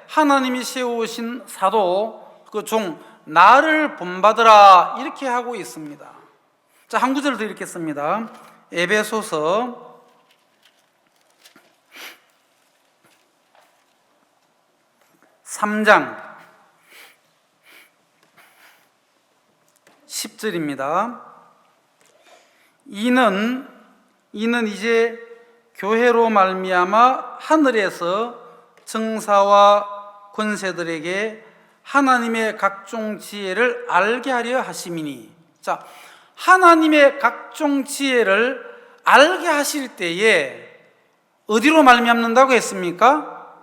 하나님이 세우신 사도, 그 종, 나를 본받으라 이렇게 하고 있습니다. 자, 한 구절 더 읽겠습니다. 에베소서 3장 10절입니다. 이는 이제 교회로 말미암아 하늘에서 정사와 권세들에게 하나님의 각종 지혜를 알게 하려 하심이니. 자, 하나님의 각종 지혜를 알게 하실 때에 어디로 말미암는다고 했습니까?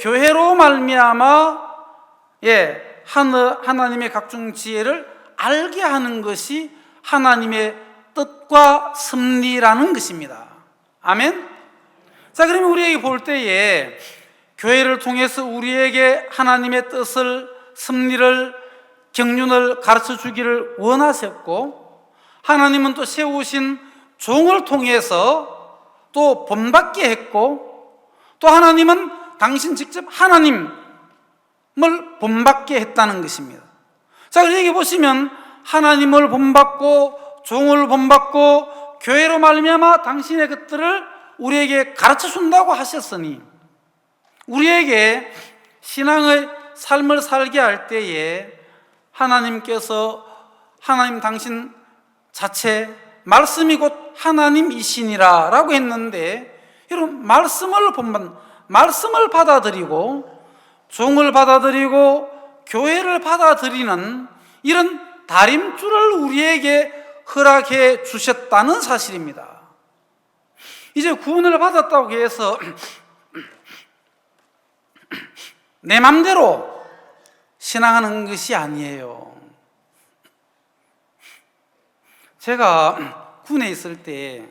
교회로 말미암아 하나님의 각종 지혜를 알게 하는 것이 하나님의 뜻과 섭리라는 것입니다. 아멘. 자, 그러면 우리에게 볼 때에 교회를 통해서 우리에게 하나님의 뜻을, 섭리를, 경륜을 가르쳐 주기를 원하셨고, 하나님은 또 세우신 종을 통해서 또 본받게 했고, 또 하나님은 당신 직접 하나님을 본받게 했다는 것입니다. 자, 여기 보시면 하나님을 본받고 종을 본받고 교회로 말미암아 당신의 것들을 우리에게 가르쳐 준다고 하셨으니 우리에게 신앙의 삶을 살게 할 때에 하나님께서 하나님 당신 자체 말씀이 곧 하나님이시니라 라고 했는데, 여러분 말씀을 받아들이고 종을 받아들이고 교회를 받아들이는 이런 다림줄을 우리에게 허락해 주셨다는 사실입니다. 이제 구원을 받았다고 해서 내 맘대로 신앙하는 것이 아니에요. 제가 군에 있을 때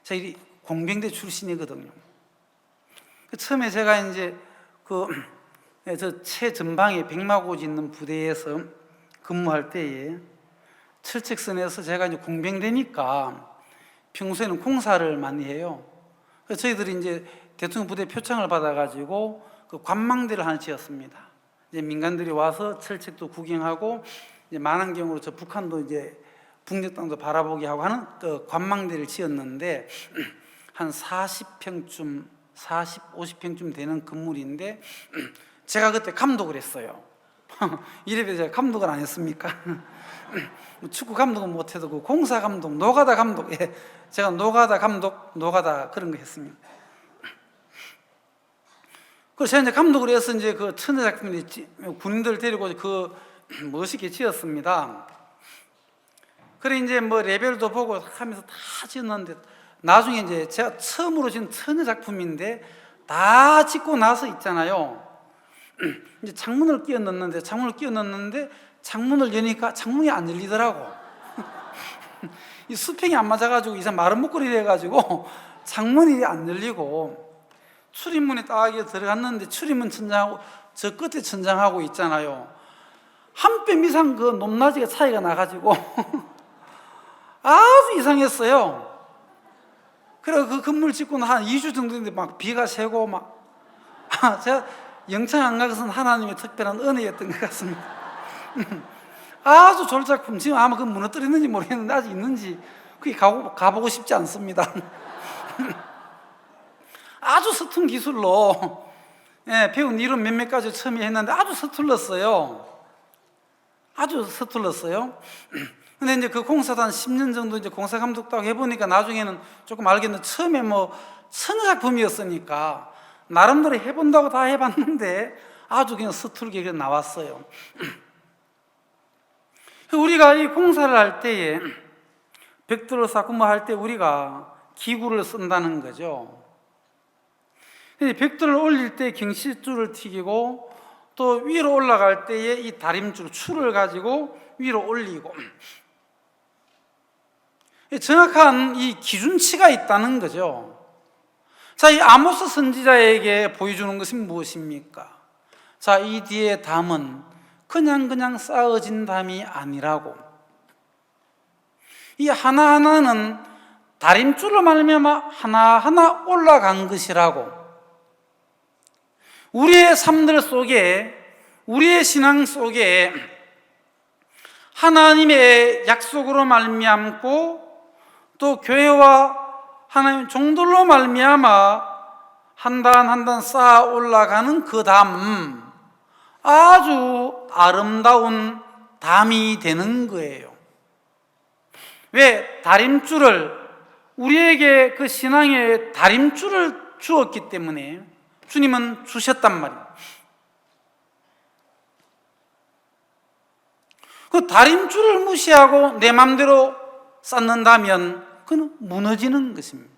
제가 공병대 출신이거든요. 처음에 제가 이제 저 최전방에 백마고지 있는 부대에서 근무할 때에 철책선에서 제가 이제 공병대니까 평소에는 공사를 많이 해요. 그래서 저희들이 이제 대통령 부대 표창을 받아가지고 그 관망대를 하나 지었습니다. 이제 민간들이 와서 철책도 구경하고 이제 만안경으로 저 북한도 이제 북녘 땅도 바라보게 하고 하는 그 관망대를 지었는데 한 40평쯤, 50평쯤 되는 건물인데 제가 그때 감독을 했어요. 이래봬 제가 감독을 안 했습니까? 축구 감독은 못해도 그 공사 감독, 노가다 감독, 제가 노가다 감독, 노가다 그런 거 했습니다. 그래서 제가 이제 감독을 해서 이제 그 천재 작품을 군인들 데리고 그 멋있게 지었습니다. 그래 이제 뭐 레벨도 보고 하면서 다 지었는데 나중에 이제 제가 처음으로 지은 천재 작품인데 다 짓고 나서 있잖아요. 이제 창문을 끼워 넣는데 창문을 여니까 창문이 안 열리더라고. 이 수평이 안 맞아가지고 이상 마른 목걸이 돼가지고 창문이 안 열리고 출입문에 딱 들어갔는데 출입문 천장하고 저 끝에 천장하고 있잖아요. 한 뼘 이상 그 높낮이가 차이가 나가지고 아주 이상했어요. 그래 그 건물 짓고 한 2주 정도 됐는데 막 비가 새고 막 제가 영창 안 가서는 하나님의 특별한 은혜였던 것 같습니다. 아주 좋은 작품. 지금 아마 그 무너뜨렸는지 모르겠는데 아직 있는지 그게 가보고 싶지 않습니다. 아주 서툰 기술로 배운 이론 몇몇 가지 처음에 했는데 아주 서툴렀어요. 근데 이제 그 공사도 한 10년 정도 이제 공사 감독도 하고 해보니까 나중에는 조금 알겠는데 처음에 뭐 천작품이었으니까 나름대로 해본다고 다 해봤는데 아주 그냥 서툴게 그냥 나왔어요. 우리가 이 공사를 할 때에 벽돌을 쌓고 뭐 할 때 우리가 기구를 쓴다는 거죠. 벽돌을 올릴 때 경시줄을 튀기고 또 위로 올라갈 때에 이 다림줄 줄을 가지고 위로 올리고 정확한 이 기준치가 있다는 거죠. 자, 이 아모스 선지자에게 보여주는 것은 무엇입니까? 자, 이 뒤에 담은 그냥 쌓아진 담이 아니라고, 이 하나하나는 다림줄로 말미암아 하나하나 올라간 것이라고, 우리의 삶들 속에, 우리의 신앙 속에 하나님의 약속으로 말미암고 또 교회와 하나님 종들로 말미암아 한 단 한 단 쌓아 올라가는 그 담, 아주 아름다운 담이 되는 거예요. 왜? 다림줄을, 우리에게 그 신앙의 다림줄을 주었기 때문에 주님은 주셨단 말이에요. 그 다림줄을 무시하고 내 마음대로 쌓는다면 그건 무너지는 것입니다.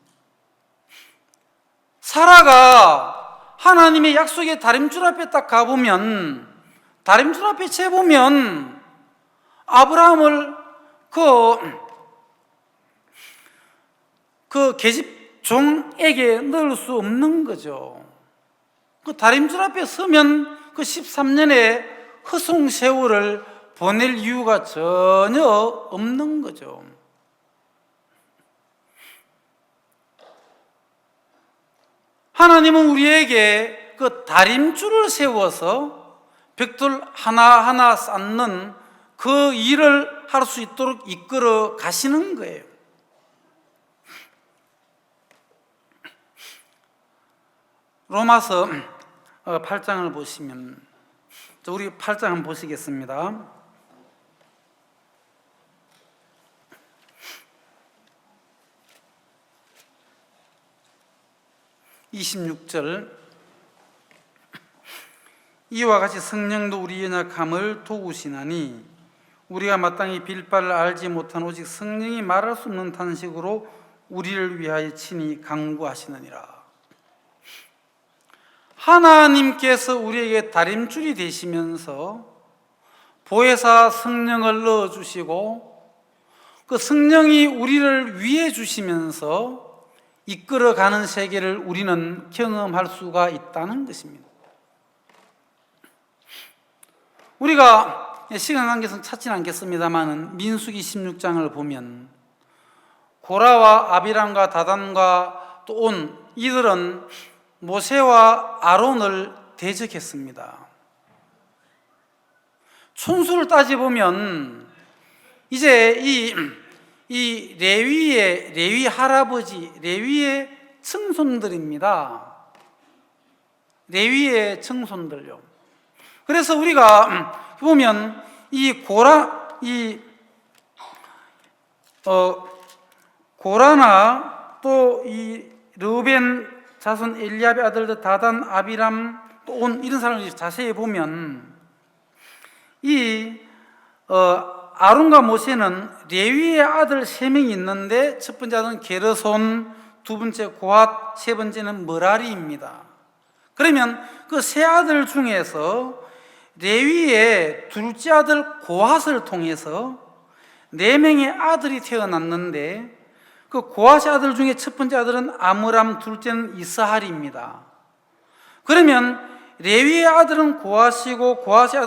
사라가 하나님의 약속의 다림줄 앞에 딱 가보면, 다림줄 앞에 재보면 아브라함을 그 계집 종에게 넣을 수 없는 거죠. 그 다림줄 앞에 서면 그 13년의 허송 세월을 보낼 이유가 전혀 없는 거죠. 하나님은 우리에게 그 다림줄을 세워서 벽돌 하나하나 쌓는 그 일을 할 수 있도록 이끌어 가시는 거예요. 로마서 8장을 보시면, 우리 8장 한번 보시겠습니다. 26절, 이와 같이 성령도 우리 연약함을 도우시나니 우리가 마땅히 빌 바를 알지 못한 오직 성령이 말할 수 없는 탄식으로 우리를 위하여 친히 간구하시느니라. 하나님께서 우리에게 다림줄이 되시면서 보혜사 성령을 넣어주시고 그 성령이 우리를 위해 주시면서 이끌어가는 세계를 우리는 경험할 수가 있다는 것입니다. 우리가 시간 관계상 찾지는 않겠습니다만 민수기 16장을 보면 고라와 아비람과 다단과 또 온 이들은 모세와 아론을 대적했습니다. 촌수를 따져보면 이제 이 레위 할아버지, 레위의 청손들입니다. 레위의 청손들요. 그래서 우리가 보면 고라나 또 이 르우벤 자손 엘리압의 아들들 다단, 아비람 또 온 이런 사람을 자세히 보면 아론과 모세는 레위의 아들 3명이 있는데 첫 번째 아들은 게르손, 두 번째 고핫, 세 번째는 머라리입니다. 그러면 그 세 아들 중에서 레위의 둘째 아들 고핫을 통해서 4명의 아들이 태어났는데 그 고핫의 아들 중에 첫 번째 아들은 아므람, 둘째는 이스할입니다. 그러면 레위의 아들은 고핫이고 고핫의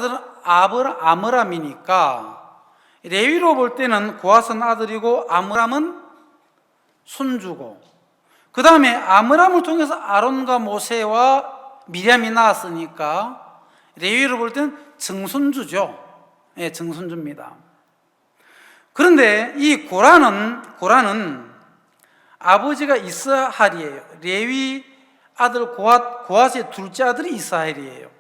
아들은 아므람이니까 레위로 볼 때는 고핫은 아들이고 아므람은 손주고, 그 다음에 아므람을 통해서 아론과 모세와 미리암이 나왔으니까 레위로 볼 때는 증손주죠. 예, 증손주입니다. 그런데 이 고라는 아버지가 이스할이에요. 레위 아들 고핫의 둘째 아들이 이스할이에요.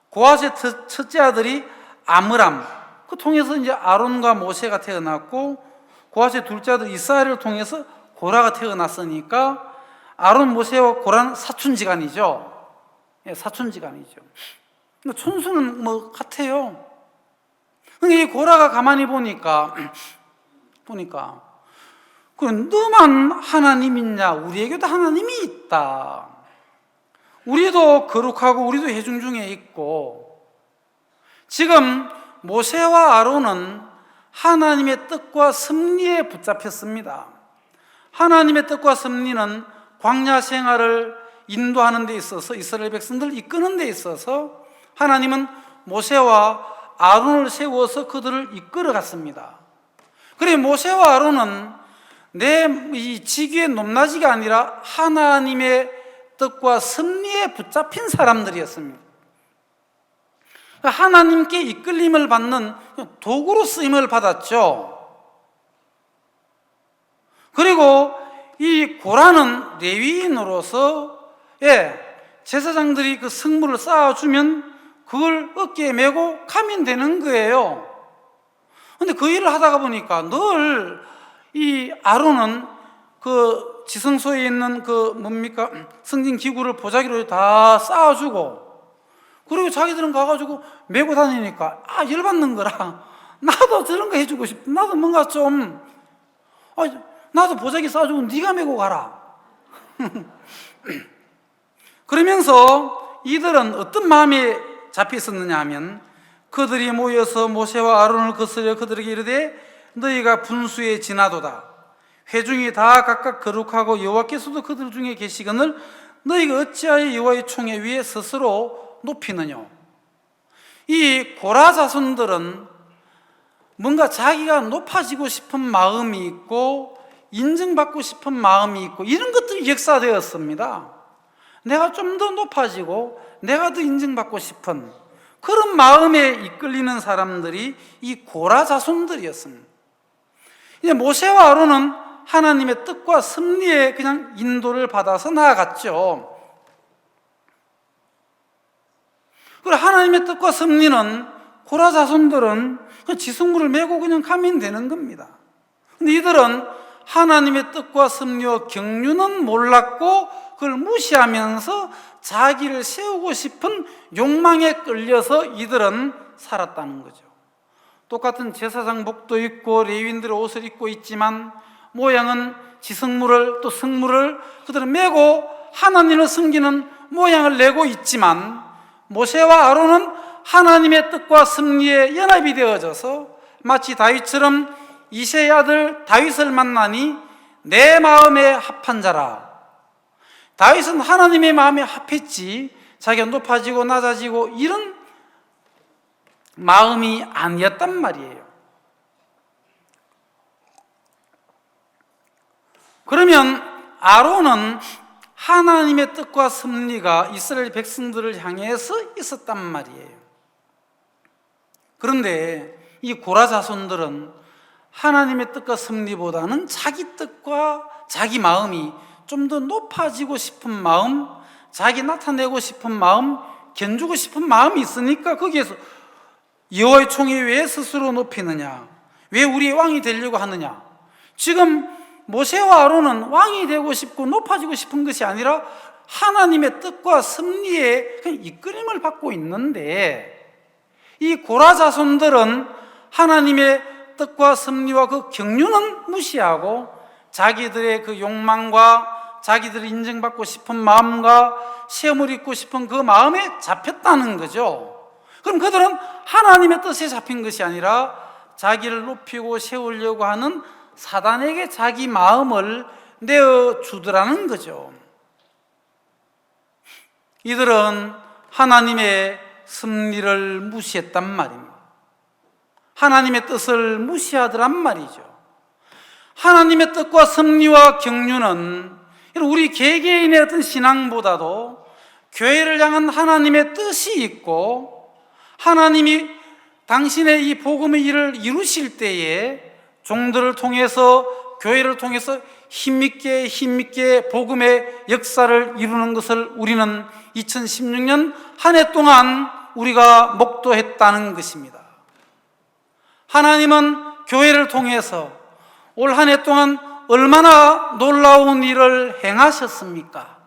고핫의 첫째 아들이 아므람, 그 통해서 이제 아론과 모세가 태어났고, 고핫의 둘째 아들 이스할을 통해서 고라가 태어났으니까 아론, 모세와 고라는 사촌지간이죠. 예, 사촌지간이죠. 촌수는 뭐 같아요. 근데 이 고라가 가만히 보니까 너만 하나님 있냐? 우리에게도 하나님이 있다. 우리도 거룩하고 우리도 회중 중에 있고, 지금 모세와 아론은 하나님의 뜻과 섭리에 붙잡혔습니다. 하나님의 뜻과 섭리는 광야 생활을 인도하는 데 있어서, 이스라엘 백성들을 이끄는 데 있어서 하나님은 모세와 아론을 세워서 그들을 이끌어 갔습니다. 그래, 모세와 아론은 이 직위의 높낮이가 아니라 하나님의 뜻과 섭리에 붙잡힌 사람들이었습니다. 하나님께 이끌림을 받는 도구로 쓰임을 받았죠. 그리고 이 고라는 레위인으로서 제사장들이 그 성물을 쌓아주면 그걸 어깨에 메고 가면 되는 거예요. 근데 그 일을 하다가 보니까 늘 이 아론은 그 지성소에 있는 성진 기구를 보자기로 다 쌓아주고, 그리고 자기들은 가가지고 메고 다니니까 열받는 거라, 나도 저런 거 해주고 싶어. 나도 뭔가 좀 나도 보자기 쌓아주고 네가 메고 가라. 그러면서 이들은 어떤 마음에 잡혀 있었느냐 하면, 그들이 모여서 모세와 아론을 거스려 그들에게 이르되 너희가 분수에 지나도다. 회중이 다 각각 거룩하고 여호와께서도 그들 중에 계시거늘 너희가 어찌하여 여호와의 총회 위에 스스로 높이느냐. 이 고라 자손들은 뭔가 자기가 높아지고 싶은 마음이 있고 인정받고 싶은 마음이 있고 이런 것들이 역사되었습니다. 내가 좀 더 높아지고 내가 더 인정받고 싶은 그런 마음에 이끌리는 사람들이 이 고라 자손들이었습니다. 이제 모세와 아론은 하나님의 뜻과 섭리에 그냥 인도를 받아서 나아갔죠. 그리고 하나님의 뜻과 섭리는 고라 자손들은 그 지승물을 메고 그냥 가면 되는 겁니다. 근데 이들은 하나님의 뜻과 섭리와 경륜은 몰랐고 그걸 무시하면서 자기를 세우고 싶은 욕망에 끌려서 이들은 살았다는 거죠. 똑같은 제사장복도 입고 레위인들의 옷을 입고 있지만 모양은 지승물을 또 성물을 그들은 메고 하나님을 섬기는 모양을 내고 있지만 모세와 아론은 하나님의 뜻과 섭리에 연합이 되어져서 마치 다윗처럼 이새의 아들 다윗을 만나니 내 마음에 합한 자라. 다윗은 하나님의 마음에 합했지 자기가 높아지고 낮아지고 이런 마음이 아니었단 말이에요. 그러면 아론은 하나님의 뜻과 섭리가 이스라엘 백성들을 향해서 있었단 말이에요. 그런데 이 고라 자손들은 하나님의 뜻과 섭리보다는 자기 뜻과 자기 마음이 좀 더 높아지고 싶은 마음, 자기 나타내고 싶은 마음, 견주고 싶은 마음이 있으니까 거기에서 여호와의 총이 왜 스스로 높이느냐? 왜 우리의 왕이 되려고 하느냐? 지금 모세와 아론은 왕이 되고 싶고 높아지고 싶은 것이 아니라 하나님의 뜻과 섭리에 이끌림을 받고 있는데 이 고라 자손들은 하나님의 뜻과 섭리와 그 경륜은 무시하고 자기들의 그 욕망과 자기들이 인정받고 싶은 마음과 시험을 입고 싶은 그 마음에 잡혔다는 거죠. 그럼 그들은 하나님의 뜻에 잡힌 것이 아니라 자기를 높이고 세우려고 하는 사단에게 자기 마음을 내어주더라는 거죠. 이들은 하나님의 섭리를 무시했단 말입니다. 하나님의 뜻을 무시하더란 말이죠. 하나님의 뜻과 섭리와 경륜은 우리 개개인의 어떤 신앙보다도 교회를 향한 하나님의 뜻이 있고 하나님이 당신의 이 복음의 일을 이루실 때에 종들을 통해서 교회를 통해서 힘있게 복음의 역사를 이루는 것을 우리는 2016년 한 해 동안 우리가 목도했다는 것입니다. 하나님은 교회를 통해서 올 한 해 동안 얼마나 놀라운 일을 행하셨습니까?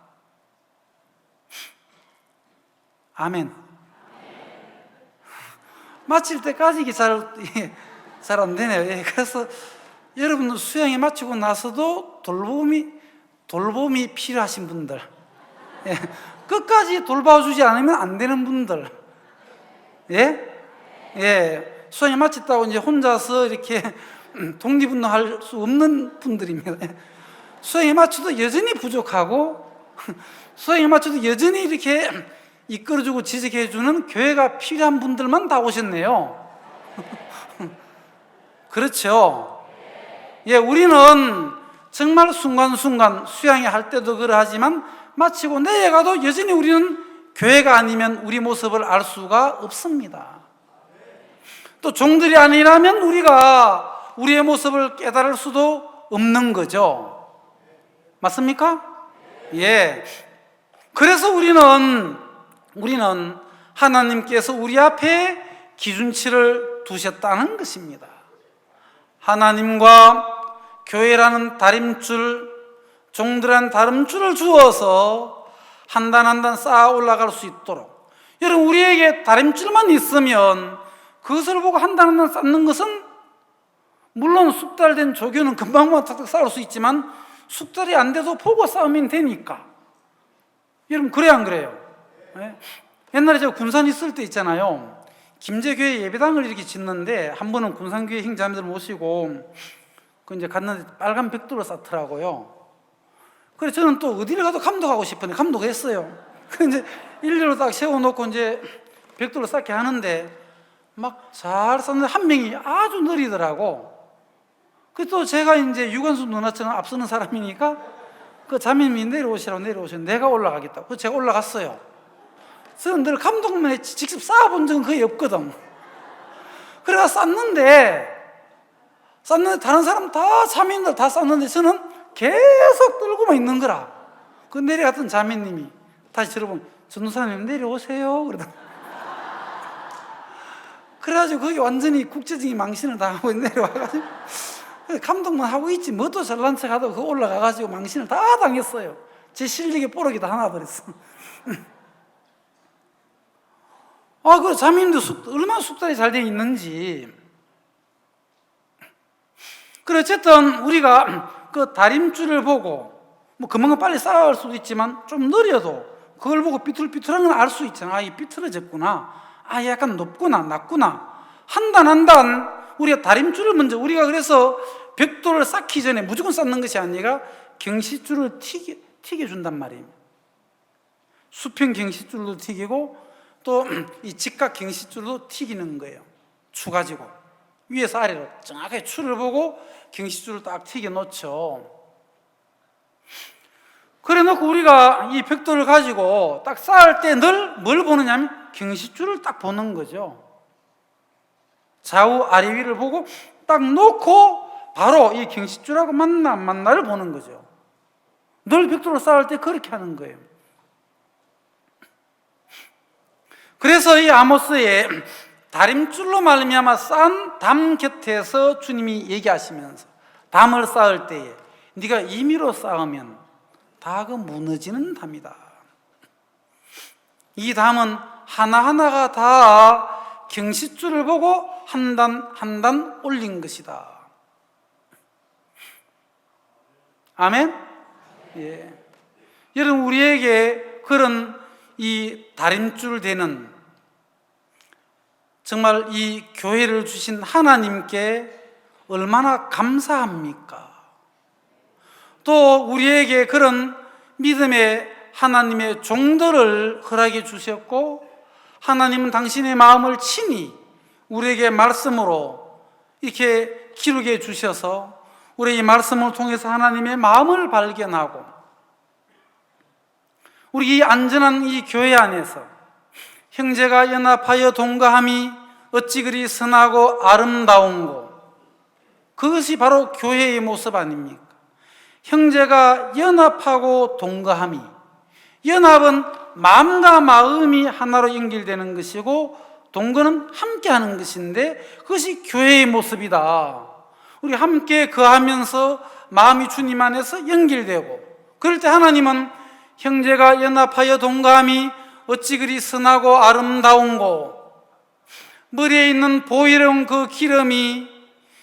아멘. 마칠 때까지 이게 잘 안 되네요. 그래서 여러분 수양이 마치고 나서도 돌봄이 필요하신 분들, 끝까지 돌봐주지 않으면 안 되는 분들, 수양이 마쳤다고 이제 혼자서 이렇게 독립운동할 수 없는 분들입니다. 수양이 마쳐도 여전히 부족하고 수양이 마쳐도 여전히 이렇게 이끌어주고 지적해주는 교회가 필요한 분들만 다 오셨네요. 그렇죠. 우리는 정말 순간순간 수양회 할 때도 그러하지만 마치고 내려가도 여전히 우리는 교회가 아니면 우리 모습을 알 수가 없습니다. 또 종들이 아니라면 우리가 우리의 모습을 깨달을 수도 없는 거죠. 맞습니까? 그래서 우리는 하나님께서 우리 앞에 기준치를 두셨다는 것입니다. 하나님과 교회라는 다림줄, 종들한 다림줄을 주어서 한 단 한 단 쌓아 올라갈 수 있도록. 여러분, 우리에게 다림줄만 있으면 그것을 보고 한 단 한 단 쌓는 것은 물론 숙달된 조교는 금방만 탁탁 쌓을 수 있지만 숙달이 안 돼도 보고 쌓으면 되니까. 여러분, 그래요 안 그래요? 옛날에 제가 군산 있을 때 있잖아요. 김제교회 예배당을 이렇게 짓는데 한 번은 군산교회 형제자매들 모시고 그 이제 갔는데 빨간 벽돌을 쌓더라고요. 그래서 저는 또 어디를 가도 감독하고 싶은데 감독했어요. 그 이제 일렬로 딱 세워놓고 이제 벽돌을 쌓게 하는데 막 잘 쌓는 한 명이 아주 느리더라고. 그 또 제가 이제 유관순 누나처럼 앞서는 사람이니까 그 자매님이 내려오시라고 내가 올라가겠다고. 그래서 제가 올라갔어요. 저는 늘 감독만 했지 직접 쌓아본 적은 거의 없거든. 그래가 쌓는데 쌌는데 다른 사람 다 자매님들 다 쌌는데 저는 계속 떨고만 있는 거라. 그 내려갔던 자매님이 다시 들어보면 전도사님 내려오세요 그러다. 그래가지고 거기 완전히 국제적인 망신을 당하고 내려와가지고 감독만 하고 있지 뭐도 잘난 척하다가 그 올라가가지고 망신을 다 당했어요. 제 실력에 뽀록이 다 나버렸어. 그 자매님도 얼마나 숙달이 잘 되어 있는지. 그래 어쨌든 우리가 그 다림줄을 보고 뭐 금방 빨리 쌓아갈 수도 있지만 좀 느려도 그걸 보고 삐뚤삐뚤한 건 알 수 있잖아. 이 삐뚤어졌구나. 약간 높구나, 낮구나. 한 단 한 단 우리가 다림줄을 먼저 우리가 그래서 벽돌을 쌓기 전에 무조건 쌓는 것이 아니라 경시줄을 튀겨준단 말이에요. 수평 경시줄도 튀기고 또 이 직각 경시줄도 튀기는 거예요. 추 가지고 위에서 아래로 정확하게 추를 보고 경시줄을 딱 튀겨 놓죠. 그래 놓고 우리가 이 벽돌을 가지고 딱 쌓을 때 늘 뭘 보느냐 하면 경시줄을 딱 보는 거죠. 좌우 아래 위를 보고 딱 놓고 바로 이 경시줄하고 만나 안 만나를 보는 거죠. 늘 벽돌을 쌓을 때 그렇게 하는 거예요. 그래서 이 아모스의 다림줄로 말미암아 쌓은 담 곁에서 주님이 얘기하시면서 담을 쌓을 때에 네가 임의로 쌓으면 다 그 무너지는 담이다. 이 담은 하나하나가 다 경시줄을 보고 한 단 한 단 올린 것이다. 아멘? 예. 여러분 우리에게 그런 이 다림줄 되는 정말 이 교회를 주신 하나님께 얼마나 감사합니까? 또 우리에게 그런 믿음의 하나님의 종들을 허락해 주셨고 하나님은 당신의 마음을 친히 우리에게 말씀으로 이렇게 기록해 주셔서 우리 이 말씀을 통해서 하나님의 마음을 발견하고 우리 이 안전한 이 교회 안에서 형제가 연합하여 동거함이 어찌 그리 선하고 아름다운고 그것이 바로 교회의 모습 아닙니까? 형제가 연합하고 동거함이 연합은 마음과 마음이 하나로 연결되는 것이고 동거는 함께하는 것인데 그것이 교회의 모습이다. 우리 함께 거하면서 마음이 주님 안에서 연결되고 그럴 때 하나님은 형제가 연합하여 동거함이 어찌 그리 선하고 아름다운고 머리에 있는 보이로운 그 기름이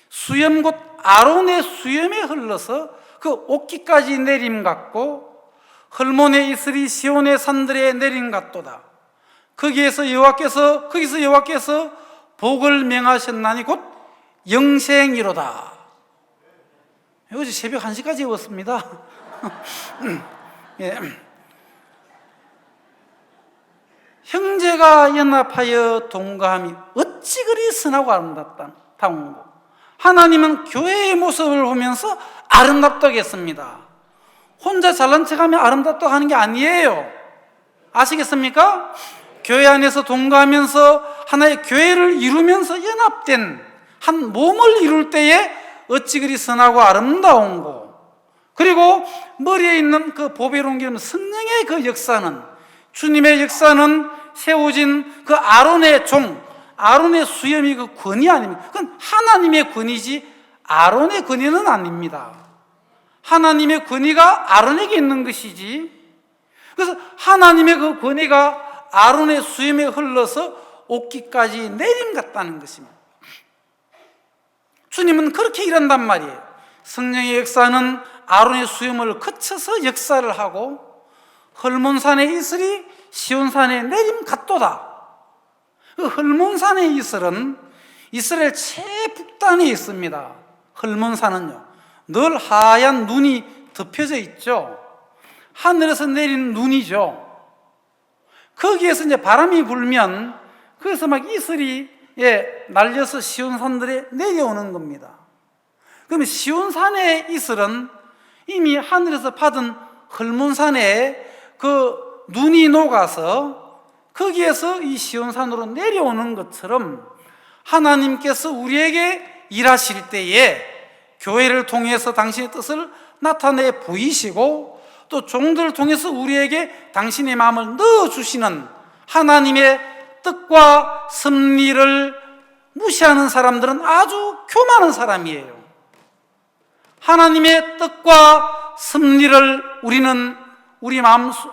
수염 곧 아론의 수염에 흘러서 그 옷깃까지 내림 같고 헐몬의 이슬이 시온의 산들에 내림 같도다. 거기서 여호와께서 복을 명하셨나니 곧 영생이로다. 어제 새벽 1시까지 외웠습니다. 예. 형제가 연합하여 동거함이 어찌 그리 선하고 아름답다운 거. 하나님은 교회의 모습을 보면서 아름답다고 했습니다. 혼자 잘난 척하면 아름답다고 하는 게 아니에요. 아시겠습니까? 교회 안에서 동거하면서 하나의 교회를 이루면서 연합된 한 몸을 이룰 때에 어찌 그리 선하고 아름다운 거. 그리고 머리에 있는 그 보배로운 기름 성령의 그 역사는 주님의 역사는 세워진 그 아론의 종 아론의 수염이 그 권위 아닙니까? 그건 하나님의 권위지 아론의 권위는 아닙니다. 하나님의 권위가 아론에게 있는 것이지. 그래서 하나님의 그 권위가 아론의 수염에 흘러서 옷깃까지 내림 같다는 것입니다. 주님은 그렇게 일한단 말이에요. 성령의 역사는 아론의 수염을 거쳐서 역사를 하고 헐몬산의 이슬이 시온산에 내림 같도다. 그 헐몬산의 이슬은 이스라엘 최북단에 있습니다. 헐몬산은요 늘 하얀 눈이 덮여져 있죠. 하늘에서 내리는 눈이죠. 거기에서 이제 바람이 불면 거기서 막 이슬이 날려서 시온산들에 내려오는 겁니다. 그러면 시온산의 이슬은 이미 하늘에서 받은 헐몬산에 그 눈이 녹아서 거기에서 이 시온산으로 내려오는 것처럼 하나님께서 우리에게 일하실 때에 교회를 통해서 당신의 뜻을 나타내 보이시고 또 종들을 통해서 우리에게 당신의 마음을 넣어주시는 하나님의 뜻과 섭리를 무시하는 사람들은 아주 교만한 사람이에요. 하나님의 뜻과 섭리를 우리는 우리 마음속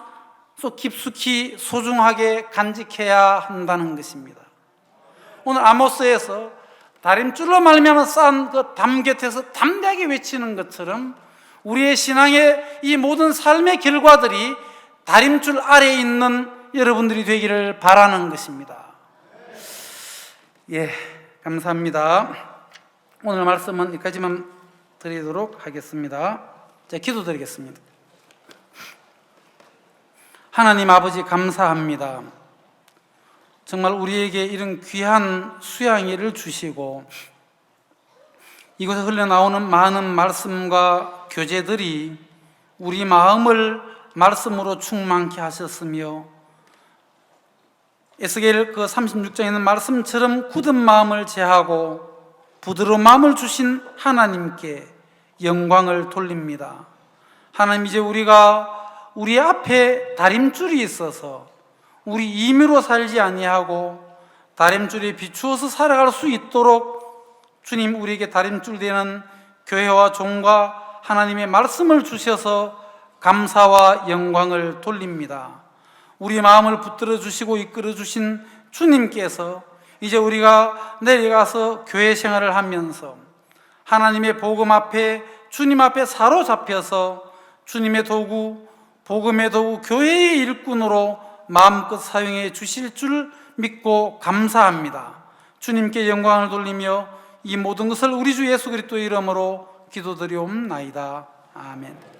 깊숙이 소중하게 간직해야 한다는 것입니다. 오늘 아모스에서 다림줄로 말미암아 쌓은 그 담 곁에서 담대하게 외치는 것처럼 우리의 신앙의 이 모든 삶의 결과들이 다림줄 아래에 있는 여러분들이 되기를 바라는 것입니다. 예, 감사합니다. 오늘 말씀은 여기까지만 드리도록 하겠습니다. 자, 기도드리겠습니다. 하나님 아버지 감사합니다. 정말 우리에게 이런 귀한 수양회를 주시고 이곳에 흘러나오는 많은 말씀과 교제들이 우리 마음을 말씀으로 충만케 하셨으며 에스겔 그 36장에 있는 말씀처럼 굳은 마음을 제하고 부드러운 마음을 주신 하나님께 영광을 돌립니다. 하나님, 이제 우리가 우리 앞에 다림줄이 있어서 우리 임의로 살지 아니하고 다림줄에 비추어서 살아갈 수 있도록 주님 우리에게 다림줄 되는 교회와 종과 하나님의 말씀을 주셔서 감사와 영광을 돌립니다. 우리 마음을 붙들어 주시고 이끌어 주신 주님께서 이제 우리가 내려가서 교회 생활을 하면서 하나님의 복음 앞에 주님 앞에 사로잡혀서 주님의 도구, 복음의 도구, 교회의 일꾼으로 마음껏 사용해 주실 줄 믿고 감사합니다. 주님께 영광을 돌리며 이 모든 것을 우리 주 예수 그리스도의 이름으로 기도드리옵나이다. 아멘.